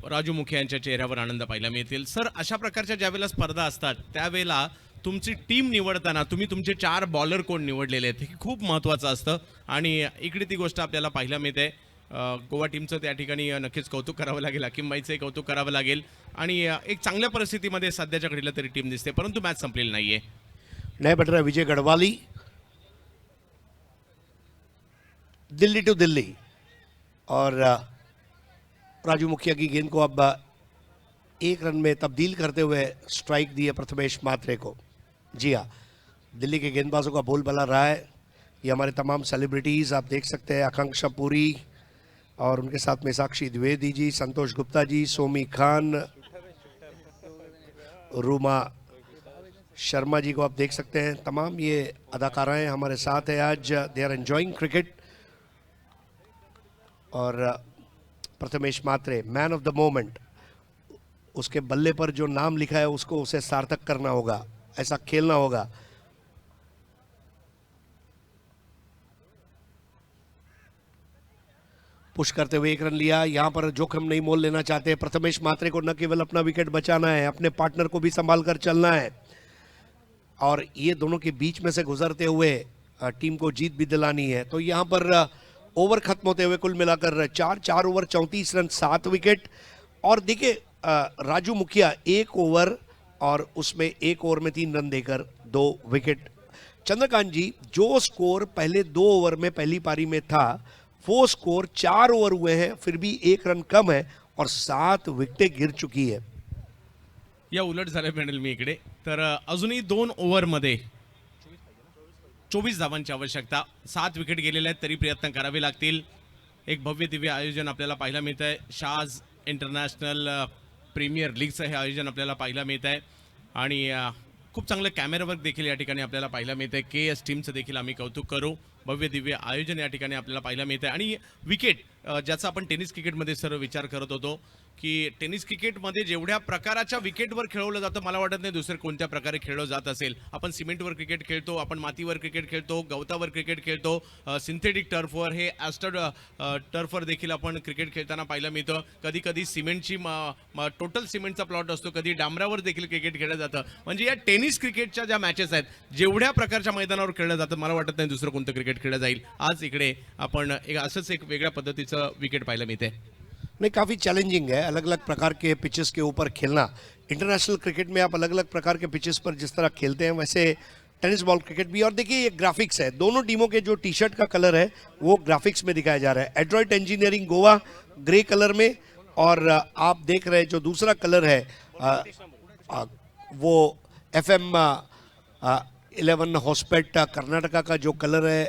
Speaker 5: राजू मुखिया यांच्या चेहऱ्यावर आनंद पाहायला मिळतील. सर, अशा प्रकारच्या ज्यावेळेला स्पर्धा असतात त्यावेळेला तुमची टीम निवडताना तुम्ही तुमचे 4 बॉलर कोण निवडलेले आहेत हे खूप महत्त्वाचं असतं. आणि इकडे ती गोष्ट आपल्याला पाहायला मिळते. गोवा टीमचं त्या ठिकाणी नक्कीच कौतुक करावं लागेल. हकीमबाईचंही कौतुक करावं लागेल. आणि एक चांगल्या परिस्थितीमध्ये सध्याच्या घडीला तरी टीम दिसते, परंतु मॅच संपलेली नाहीये.
Speaker 2: नए बट रहा विजय गढ़वाली. दिल्ली टू दिल्ली. और राजू मुखिया की गेंद को अब 1 रन में तब्दील करते हुए स्ट्राइक दी है प्रथमेश मात्रे को. जी हाँ, दिल्ली के गेंदबाजों का बोलबाला रहा है. ये हमारे तमाम सेलिब्रिटीज़ आप देख सकते हैं. आकांक्षा पुरी और उनके साथ में साक्षी द्विवेदी जी, संतोष गुप्ता जी, सोमी खान, रूमा शर्मा जी को आप देख सकते हैं. तमाम ये अदाकाराएं हमारे साथ हैं आज. They are enjoying cricket. और Prathamesh Mhatre, man of the moment. उसके बल्ले पर जो नाम लिखा है उसको उसे सार्थक करना होगा, ऐसा खेलना होगा. पुश करते हुए 1 रन लिया. यहां पर जोखिम नहीं मोल लेना चाहते. प्रथमेश मात्रे को न केवल अपना विकेट बचाना है, अपने पार्टनर को भी संभाल कर चलना है. और ये दोनों के बीच में से गुजरते हुए टीम को जीत भी दिलानी है. तो यहां पर ओवर खत्म होते हुए कुल मिलाकर 4 ओवर 34 रन 7 विकेट. और देखिए राजू मुखिया 1 ओवर और उसमें 1 ओवर में 3 रन देकर 2 विकेट. चंद्रकांत जी, जो स्कोर पहले 2 ओवर में पहली पारी में था वो स्कोर 4 ओवर हुए हैं, फिर भी 1 रन कम है और 7 विकेटें गिर चुकी है.
Speaker 5: या उलट झालं पॅनल मी इकडे. तर अजूनही 2 ओव्हरमध्ये 24 धावांची आवश्यकता. 7 विकेट गेलेल्या आहेत, तरी प्रयत्न करावे लागतील. एक भव्य दिव्य आयोजन आपल्याला पाहायला मिळत आहे. शाज इंटरनॅशनल प्रीमियर लीगचं हे आयोजन आपल्याला पाहायला मिळत आहे. आणि खूप चांगलं कॅमेरावर्क देखील या ठिकाणी आपल्याला पाहायला मिळत आहे. KS टीमचं देखील आम्ही कौतुक करू. भव्य दिव्य आयोजन या ठिकाणी आपल्याला पाहायला मिळत आहे. आणि विकेट ज्याचा आपण टेनिस क्रिकेटमध्ये सर विचार करत होतो की टेनिस क्रिकेटमध्ये जेवढ्या प्रकाराच्या विकेटवर खेळवलं जातं मला वाटत नाही दुसरे कोणत्या प्रकारे खेळलं जात असेल. आपण सिमेंटवर क्रिकेट खेळतो, आपण मातीवर क्रिकेट खेळतो, गवतावर क्रिकेट खेळतो, सिंथेटिक टर्फवर, हे ॲस्टर टर्फवर देखील आपण क्रिकेट खेळताना पाहायला मिळतं. कधी कधी सिमेंटची टोटल सिमेंटचा प्लॉट असतो, कधी डांबरावर देखील क्रिकेट खेळलं जातं. म्हणजे या टेनिस क्रिकेटच्या ज्या मॅचेस आहेत जेवढ्या प्रकारच्या मैदानावर खेळलं जातं मला वाटत नाही दुसरं कोणतं क्रिकेट खेळलं जाईल. आज इकडे आपण असंच एक वेगळ्या पद्धतीचं विकेट पाहायला मिळते.
Speaker 2: नहीं, काफ़ी चैलेंजिंग है अलग अलग प्रकार के पिचेस के ऊपर खेलना. इंटरनेशनल क्रिकेट में आप अलग अलग प्रकार के पिचेस पर जिस तरह खेलते हैं वैसे टेनिस बॉल क्रिकेट भी. और देखिए ये ग्राफिक्स है, दोनों टीमों के जो टी शर्ट का कलर है वो ग्राफिक्स में दिखाया जा रहा है. Android engineering Goa grey colour में, और आप देख रहे हैं जो दूसरा कलर है वो FM 11 हॉस्पेट कर्नाटका का जो कलर है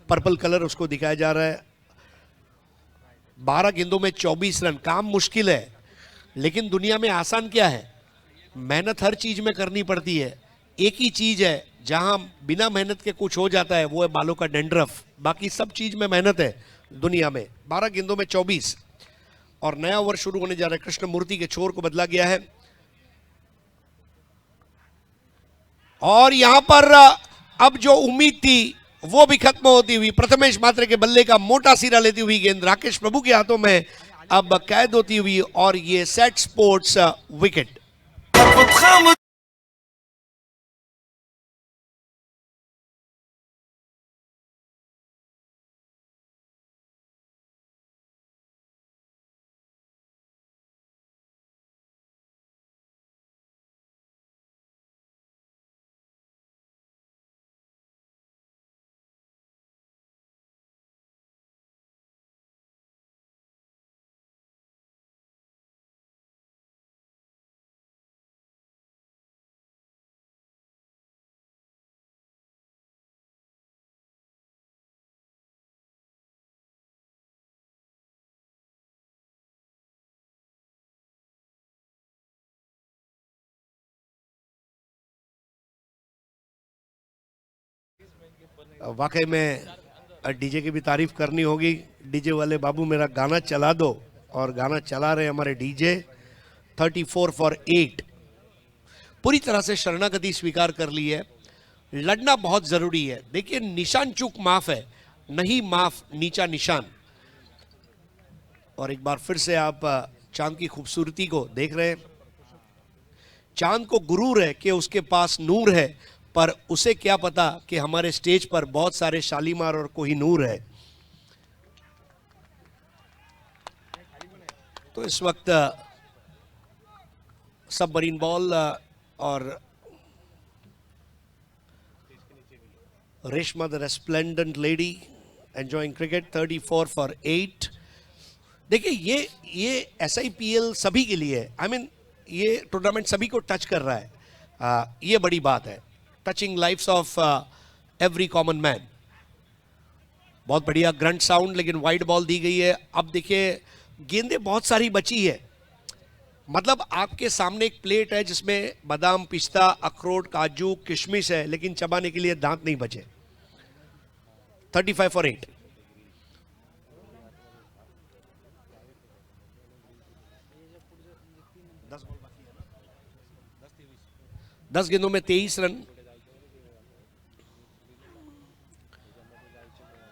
Speaker 2: पर्पल कलर, उसको दिखाया जा रहा है। 12 गेंदों में 24 रन। काम मुश्किल है, लेकिन दुनिया में आसान क्या है? मेहनत हर चीज में करनी पड़ती है। एक ही चीज है जहां बिना मेहनत के कुछ हो जाता है, वो है बालों का डेंड्रफ। बाकी सब चीज में मेहनत है दुनिया में। 12 गेंदों में 24, और नया ओवर शुरू होने जा रहा है। कृष्णमूर्ति के छोर को बदला गया है, और यहां पर अब जो उम्मीद थी वो भी खत्म होती हुई। प्रथमेश मात्रे के बल्ले का मोटा सिरा लेती हुई गेंद राकेश प्रभु के हाथों में अब कैद होती हुई, और ये सेट स्पोर्ट्स विकेट। वाकई में डीजे की भी तारीफ करनी होगी। डीजे वाले बाबू मेरा गाना चला दो, और गाना चला रहे हमारे डीजे। 34 फॉर 8 पूरी तरह से शरणागति स्वीकार कर ली है। लड़ना बहुत जरूरी है। देखिए, निशान चूक माफ है, नहीं माफ नीचा निशान। और एक बार फिर से आप चांद की खूबसूरती को देख रहे हैं। चांद को गुरूर है कि उसके पास नूर है, पर उसे क्या पता कि हमारे स्टेज पर बहुत सारे शालीमार और कोहिनूर है। तो इस वक्त सबमरीन बॉल और Reshma the resplendent lady enjoying cricket. 34 for 8। देखिए, ये SIPL सभी के लिए है। आई मीन ये टूर्नामेंट सभी को टच कर रहा है। ये बड़ी बात है, touching lifes of every common man. बहुत बढ़िया ग्रंट साउंड, लेकिन वाइड बॉल दी गई है। अब देखिए, गेंदें बहुत सारी बची है। मतलब आपके सामने एक प्लेट है जिसमें बादाम, पिस्ता, अखरोट, काजू, किशमिश है, लेकिन चबाने के लिए दांत नहीं बचे। 35 फॉर 8। दस गेंदों में 23 रन।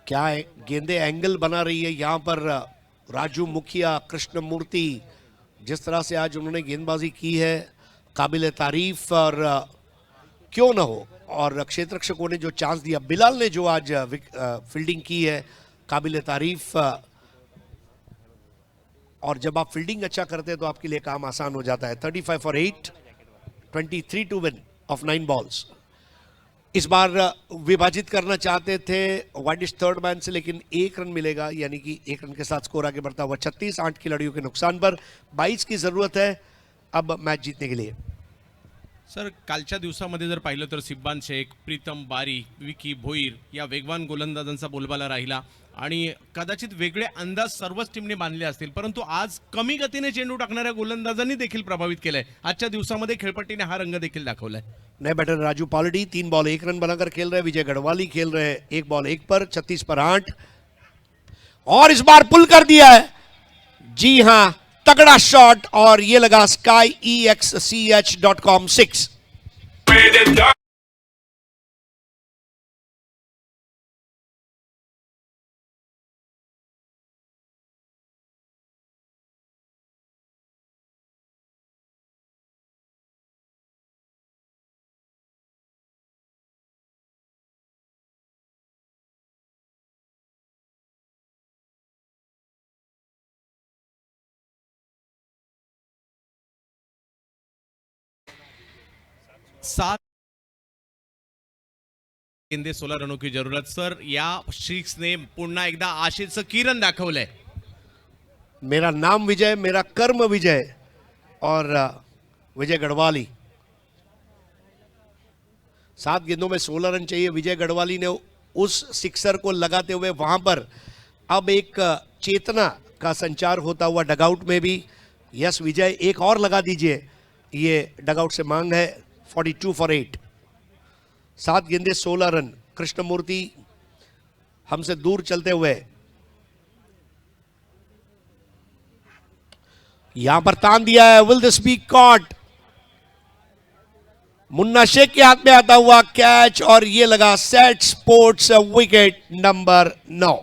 Speaker 2: क्या है, गेंदे एंगल बना रही है यहां पर राजू मुखिया, कृष्णमूर्ति। जिस तरह से आज उन्होंने गेंदबाजी की है, काबिल तारीफ। और क्यों ना हो, और क्षेत्र रक्षकों ने जो चांस दिया, बिलाल ने जो आज फील्डिंग की है, काबिल तारीफ। और जब आप फील्डिंग अच्छा करते हैं तो आपके लिए काम आसान हो जाता है। 35 for 8, 23 to win off 9 balls. इस बार विभाजित करना चाहते थे वाइडिश थर्ड मैन से, लेकिन 1 रन मिलेगा, यानी कि 1 रन के साथ स्कोर आगे बढ़ता हुआ 36। 8 खिलाड़ियों के नुकसान पर 22 की जरूरत है अब मैच जीतने के लिए।
Speaker 1: सर, कालच्या दिवसामध्ये जर पाहिलं तर सिब्बान शेख, प्रीतम बारी, विकी भोईर या वेगवान गोलंदाजांचा बोलबाला राहिला, आणि कदाचित वेगळे अंदाज सर्वच टीमने बांधले असतील, परंतु आज कमी गतीने चेंडू टाकणाऱ्या गोलंदाजांनी देखील प्रभावित केलंय। आजच्या दिवसामध्ये खेळपट्टीने हा रंग देखील दाखवलाय।
Speaker 2: नए batter Raju Paldi 3 ball 1 run बनाकर खेल रहे हैं। विजय गढ़वाली खेल रहे हैं 1 बॉल 1 पर। 36 पर 8, और इस बार पुल कर दिया है। जी हां, तगड़ा शॉट, और ये लगा skyexch.com 6।
Speaker 1: सात गेंदे 16 रनों की जरूरत। सर, या 6 ने पुन्हा एकदा आशेचं किरण दाखवलंय।
Speaker 2: मेरा नाम विजय, मेरा कर्म विजय और विजय गढ़वाली। 7 गेंदों में 16 रन चाहिए। विजय गढ़वाली ने उस सिक्सर को लगाते हुए वहां पर अब एक चेतना का संचार होता हुआ डगआउट में भी। यस विजय, एक और लगा दीजिए, ये डगआउट से मांग है। 42 फॉर 8। 7 गेंदे 16 रन। कृष्णमूर्ति हमसे दूर चलते हुए यहां पर तान दिया है। Will this be caught? Munna Shaikh के हाथ में आता हुआ कैच और ये लगा सेट स्पोर्ट्स विकेट नंबर 9।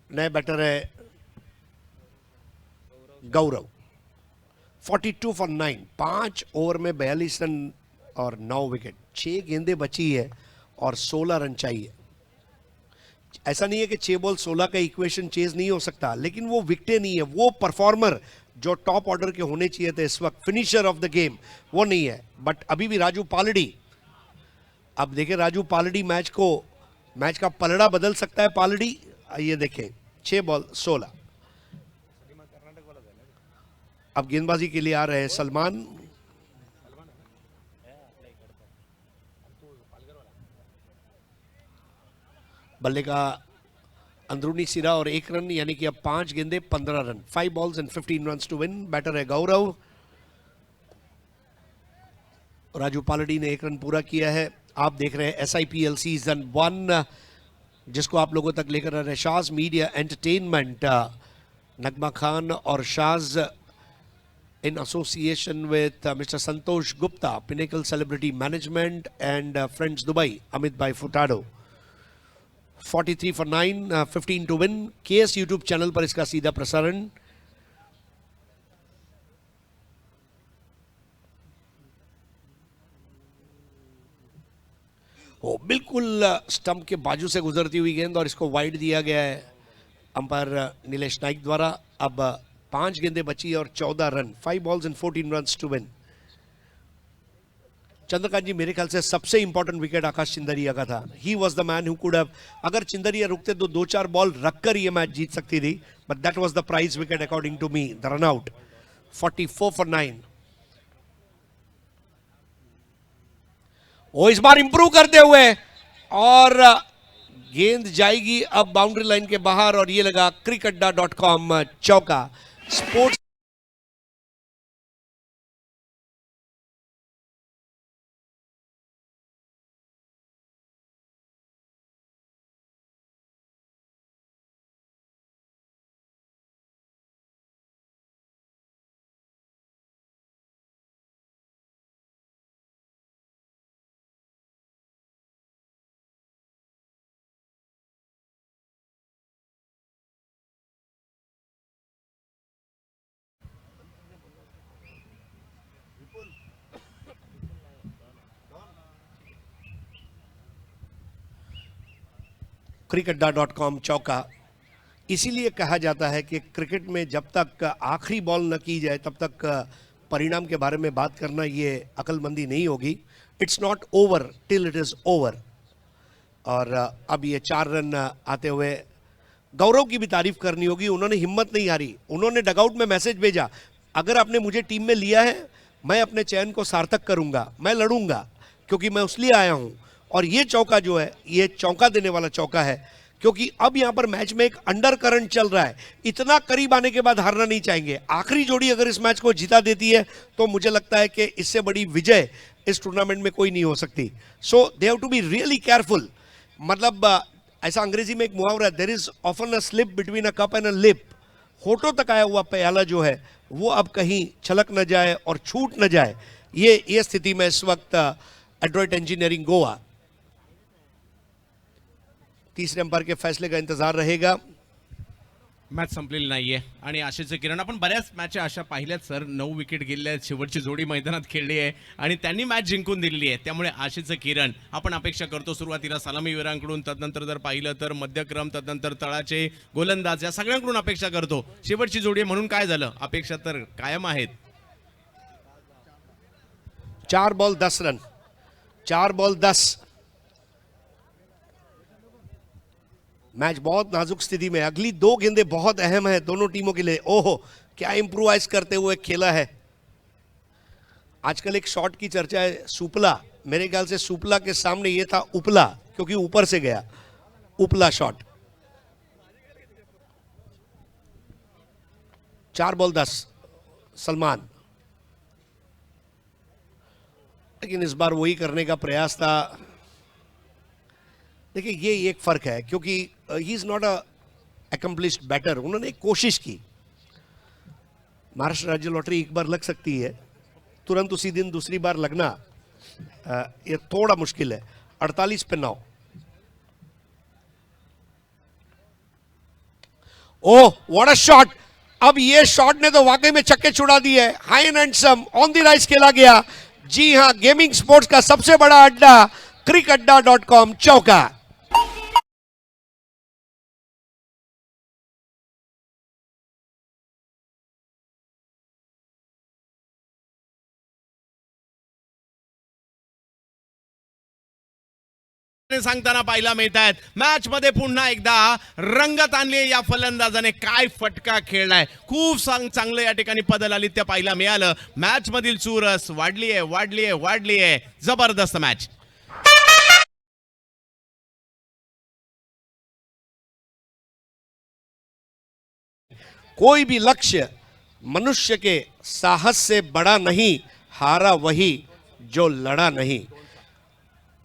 Speaker 2: नए बैटर है गौरव। 42 फॉर 9। 5 ओवर में 42 रन और 9 विकेट। 6 गेंदें बची है और 16 रन चाहिए। ऐसा नहीं है कि 6 बॉल 16 का इक्वेशन चेज नहीं हो सकता, लेकिन वो विकेटें नहीं है। वो परफॉर्मर जो टॉप ऑर्डर के होने चाहिए थे इस वक्त, फिनिशर ऑफ द गेम, वो नहीं है। बट अभी भी राजू पालड़ी, अब देखें राजू पालड़ी मैच का पलड़ा बदल सकता है। पालड़ी ये देखें, 6 बॉल 16। अब गेंदबाजी के लिए आ रहे हैं सलमान। बल्ले का अंदरूनी सिरा और 1 रन, यानी कि अब 5 गेंदे 15 रन। 5 balls and 15 runs to win. Batter है गौरव। राजू पालड़ी ने 1 रन पूरा किया है। आप देख रहे हैं SIPL सीजन 1, जिसको आप लोगों तक लेकर आ रहे हैं शाज मीडिया एंटरटेनमेंट, नगमा खान और Shaz in association with Mr. Santosh Gupta, Pinnacle Celebrity Management and Friends Dubai, Amit Bhai Furtado। 43 for 9, 15 to win। KS YouTube channel पर इसका सीधा प्रसारण। बिल्कुल स्टंप के बाजू से गुजरती हुई गेंद और इसको वाइड दिया गया है अंपायर नीलेश नाइक द्वारा। अब 5 गेंदें बची और 14 run. 5 balls and 14 runs to win. Chandrakant ji, मेरे ख्याल से सबसे इंपॉर्टेंट विकेट आकाश चिंदरिया का था। He was the man who could have, अगर चिंदरिया रुकते तो 2-4 बॉल रखकर ये मैच जीत सकती थी, but that was the prize wicket according to me, the run out. 44 for 9। वो इस बार इंप्रूव करते हुए और गेंद जाएगी अब बाउंड्री लाइन के बाहर और ये लगा cricketda.com चौका। स्पोर्ट्स cricketda.com चौका। इसीलिए कहा जाता है कि क्रिकेट में जब तक आखिरी बॉल न की जाए तब तक परिणाम के बारे में बात करना ये अक्लमंदी नहीं होगी। It's not over till it is over. और अब ये 4 रन आते हुए गौरव की भी तारीफ करनी होगी। उन्होंने हिम्मत नहीं हारी। उन्होंने डगआउट में मैसेज भेजा, अगर आपने मुझे टीम में लिया है, मैं अपने चयन को सार्थक करूंगा, मैं लड़ूंगा, क्योंकि मैं उस लिए आया हूं। और ये चौका जो है ये चौंका देने वाला चौका है, क्योंकि अब यहां पर मैच में एक अंडर करंट चल रहा है। इतना करीब आने के बाद हारना नहीं चाहेंगे। आखिरी जोड़ी अगर इस मैच को जिता देती है तो मुझे लगता है कि इससे बड़ी विजय इस टूर्नामेंट में कोई नहीं हो सकती। So they have to be really careful. मतलब ऐसा अंग्रेजी में एक मुहावरा है, there is often a slip between a cup and a lip. होठों तक आया हुआ प्याला जो है वो अब कहीं छलक न जाए और छूट न जाए, ये स्थिति में इस वक्त एड्रॉइट इंजीनियरिंग गोवा। तीसरे अंपायर के फैसले का इंतजार रहेगा।
Speaker 5: मॅच संपलेली नाहीये आणि आशेचे किरण आपण बऱ्याच मॅच अशा पाहिल्यात सर, 9 विकेट गेलेल्या आहेत, शेवटची जोडी मैदानात खेळली आहे आणि त्यांनी मॅच जिंकून दिलेली आहे। त्यामुळे आशेचे किरण आपण अपेक्षा करतो सुरुवातीला सलामीवीरांकडून, तदनंतर जर पाहिलं तर मध्यक्रम, तदनंतर तळाचे गोलंदाज या सगळ्यांकडून अपेक्षा करतो। शेवटची जोडी आहे म्हणून काय झालं, अपेक्षा तर कायम आहेत।
Speaker 2: 4 बॉल 10 रन, 4 बॉल 10। मैच बहुत नाजुक स्थिति में। अगली 2 गेंदें बहुत अहम है दोनों टीमों के लिए। ओहो, क्या इंप्रूवाइज करते हुए खेला है। आजकल एक शॉट की चर्चा है, सुपला। मेरे ख्याल से सुपला के सामने ये था उपला, क्योंकि ऊपर से गया, उपला शॉट। 4 बॉल 10 सलमान, लेकिन इस बार वही करने का प्रयास था। देखिए ये एक फर्क है, क्योंकि he is not a accomplished batter. उन्होंने एक कोशिश की। महाराष्ट्र राज्य लॉटरी एक बार लग सकती है, तुरंत उसी दिन दूसरी बार लगना ये थोड़ा मुश्किल है। 48 पे 9। Oh what a shot. अब ये शॉट ने तो वाकई में छक्के छुड़ा दिए। High and handsome on the rise खेला गया। जी हां, गेमिंग स्पोर्ट्स का सबसे बड़ा अड्डा crickadda.com चौका।
Speaker 5: सांगताना पाहायला मिळत आहेत मॅच मध्ये पुन्हा एकदा रंगत आणली या फलंदाजाने। काय फटका खेळलाय, खूप चांगलं या ठिकाणी पदलालित्य पाहायला मिळालं। मॅच मधील चुरस वाढली आहे। जबरदस्त मॅच।
Speaker 2: कोई भी लक्ष्य मनुष्य के साहस से बड़ा नहीं, हारा वही जो लड़ा नहीं।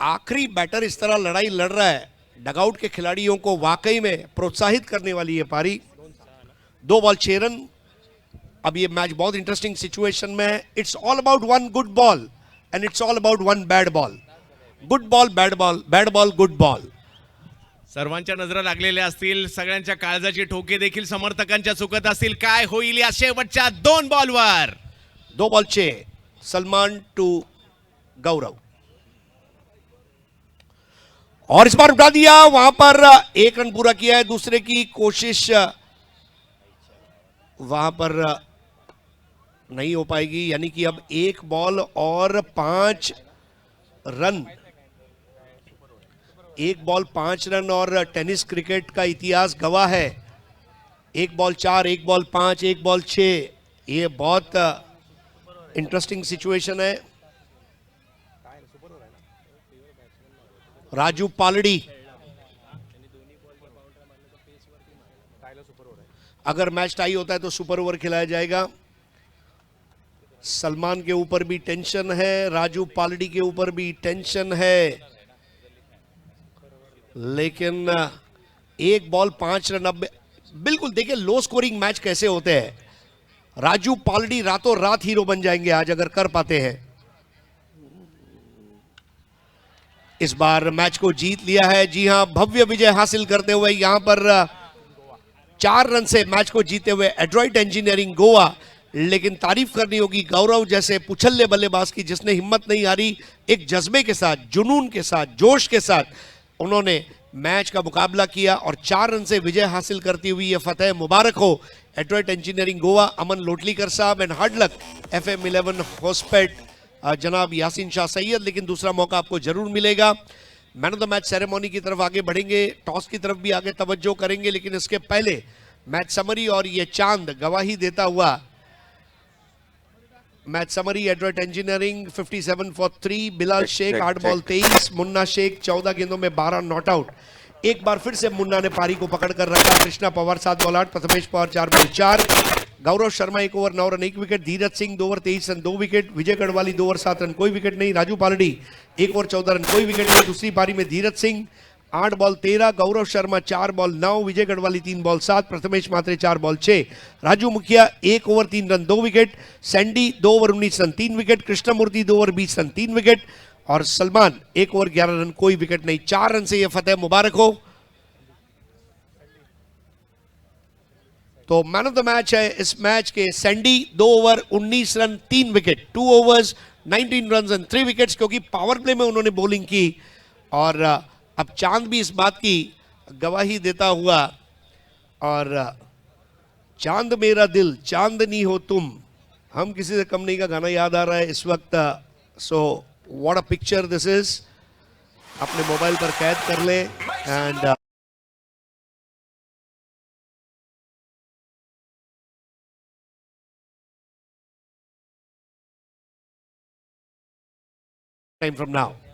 Speaker 2: आखिरी बैटर इस तरह लड़ाई लड़ रहा है, डगआउट के खिलाड़ियों को वाकई में प्रोत्साहित करने वाली ये पारी। 2 बॉल 6 रन। अब ये मैच बहुत इंटरेस्टिंग सिचुएशन में है। It's all about 1 good ball and it's all about 1 bad ball. Good ball bad ball, bad ball good ball.
Speaker 5: सर्वांच्या नजरा लागलेल्या असतील, सगळ्यांच्या काळजाची ठोके देखील समर्थकांच्या चुकत असतील। काय होईल या शेवटच्या 2 बॉलवर।
Speaker 2: 2 बॉल 6 सलमान टू गौरव, और इस बार उठा दिया। वहां पर 1 रन पूरा किया है। दूसरे की कोशिश वहां पर नहीं हो पाएगी, यानी कि अब 1 बॉल और 5 रन। 1 बॉल 5 रन और टेनिस क्रिकेट का इतिहास गवाह है। 1 बॉल 4, 1 बॉल 5, 1 बॉल 6। ये बहुत इंटरेस्टिंग सिचुएशन है। राजू पालड़ी, अगर मैच टाई होता है तो सुपर ओवर खिलाया जाएगा। सलमान के ऊपर भी टेंशन है, राजू पालड़ी के ऊपर भी टेंशन है, लेकिन 1 बॉल 5 रन। अब बिल्कुल देखिए लो स्कोरिंग मैच कैसे होते हैं। राजू पालड़ी रातों रात हीरो बन जाएंगे आज अगर कर पाते हैं। इस बार मैच को जीत लिया है। जी हां, भव्य विजय हासिल करते हुए यहां पर 4 रन से मैच को जीते हुए एड्रॉइट इंजीनियरिंग गोवा। लेकिन तारीफ करनी होगी गौरव जैसे पुछल्ले बल्लेबाज की, जिसने हिम्मत नहीं हारी। एक जज्बे के साथ, जुनून के साथ, जोश के साथ उन्होंने मैच का मुकाबला किया और 4 रन से विजय हासिल करती हुई ये फतेह मुबारक हो एड्रॉइट इंजीनियरिंग गोवा, अमन लोटलीकर साहब and hard luck FM 11 Hospet जनाब यासीन शाह सैयद। लेकिन दूसरा मौका आपको जरूर मिलेगा। Man of the match ceremony की तरफ आगे बढ़ेंगे, टॉस की तरफ भी आगे तवज्जो करेंगे, लेकिन इसके पहले मैच समरी और ये चांद गवाही देता हुआ match summary advert engineering 57 for 3, Bilal Shaikh
Speaker 6: check,
Speaker 2: 8 ball 23, Munna Shaikh 14 गेंदों में 12 नॉट आउट। एक बार फिर से मुन्ना ने पारी को पकड़ कर रखा। Krishna Pawar 7 ball 8, Prathamesh Pawar 4 ball 4, Gaurav Sharma 1 over 9 run 1 wicket, Dheeraj Singh 2 over 23 run 2 wicket, विजय गढ़वाली 2 ओवर 7 रन कोई विकेट नहीं, राजू पालड़ी 1 ओवर 14 रन कोई विकेट नहीं। दूसरी पारी में धीरज सिंह 8 बॉल 13, गौरव शर्मा 4 बॉल 9, विजय गढ़वाली 3 बॉल 7, प्रथमेश मात्रे 4 ball 6, Raju Mukhiya 1 over 3 run 2 wicket, Sandy 2 over 19 run 3 wicket, Krishnamurthy 2 over 20 run 3 wicket और सलमान 1 ओवर 11 रन कोई विकेट नहीं। 4 रन से यह फतेह मुबारक हो। तो मैन ऑफ द मैच है इस मैच के Sandy, 2 over 19 run 3 wicket, 2 overs 19 run and 3 wickets, क्योंकि पावर प्ले में उन्होंने बॉलिंग की। और अब चांद भी इस बात की गवाही देता हुआ, और चांद मेरा दिल चांदनी हो तुम, हम किसी से कम नहीं का गाना याद आ रहा है इस वक्त। So what a picture this is, अपने मोबाइल पर कैद कर ले। And time from now.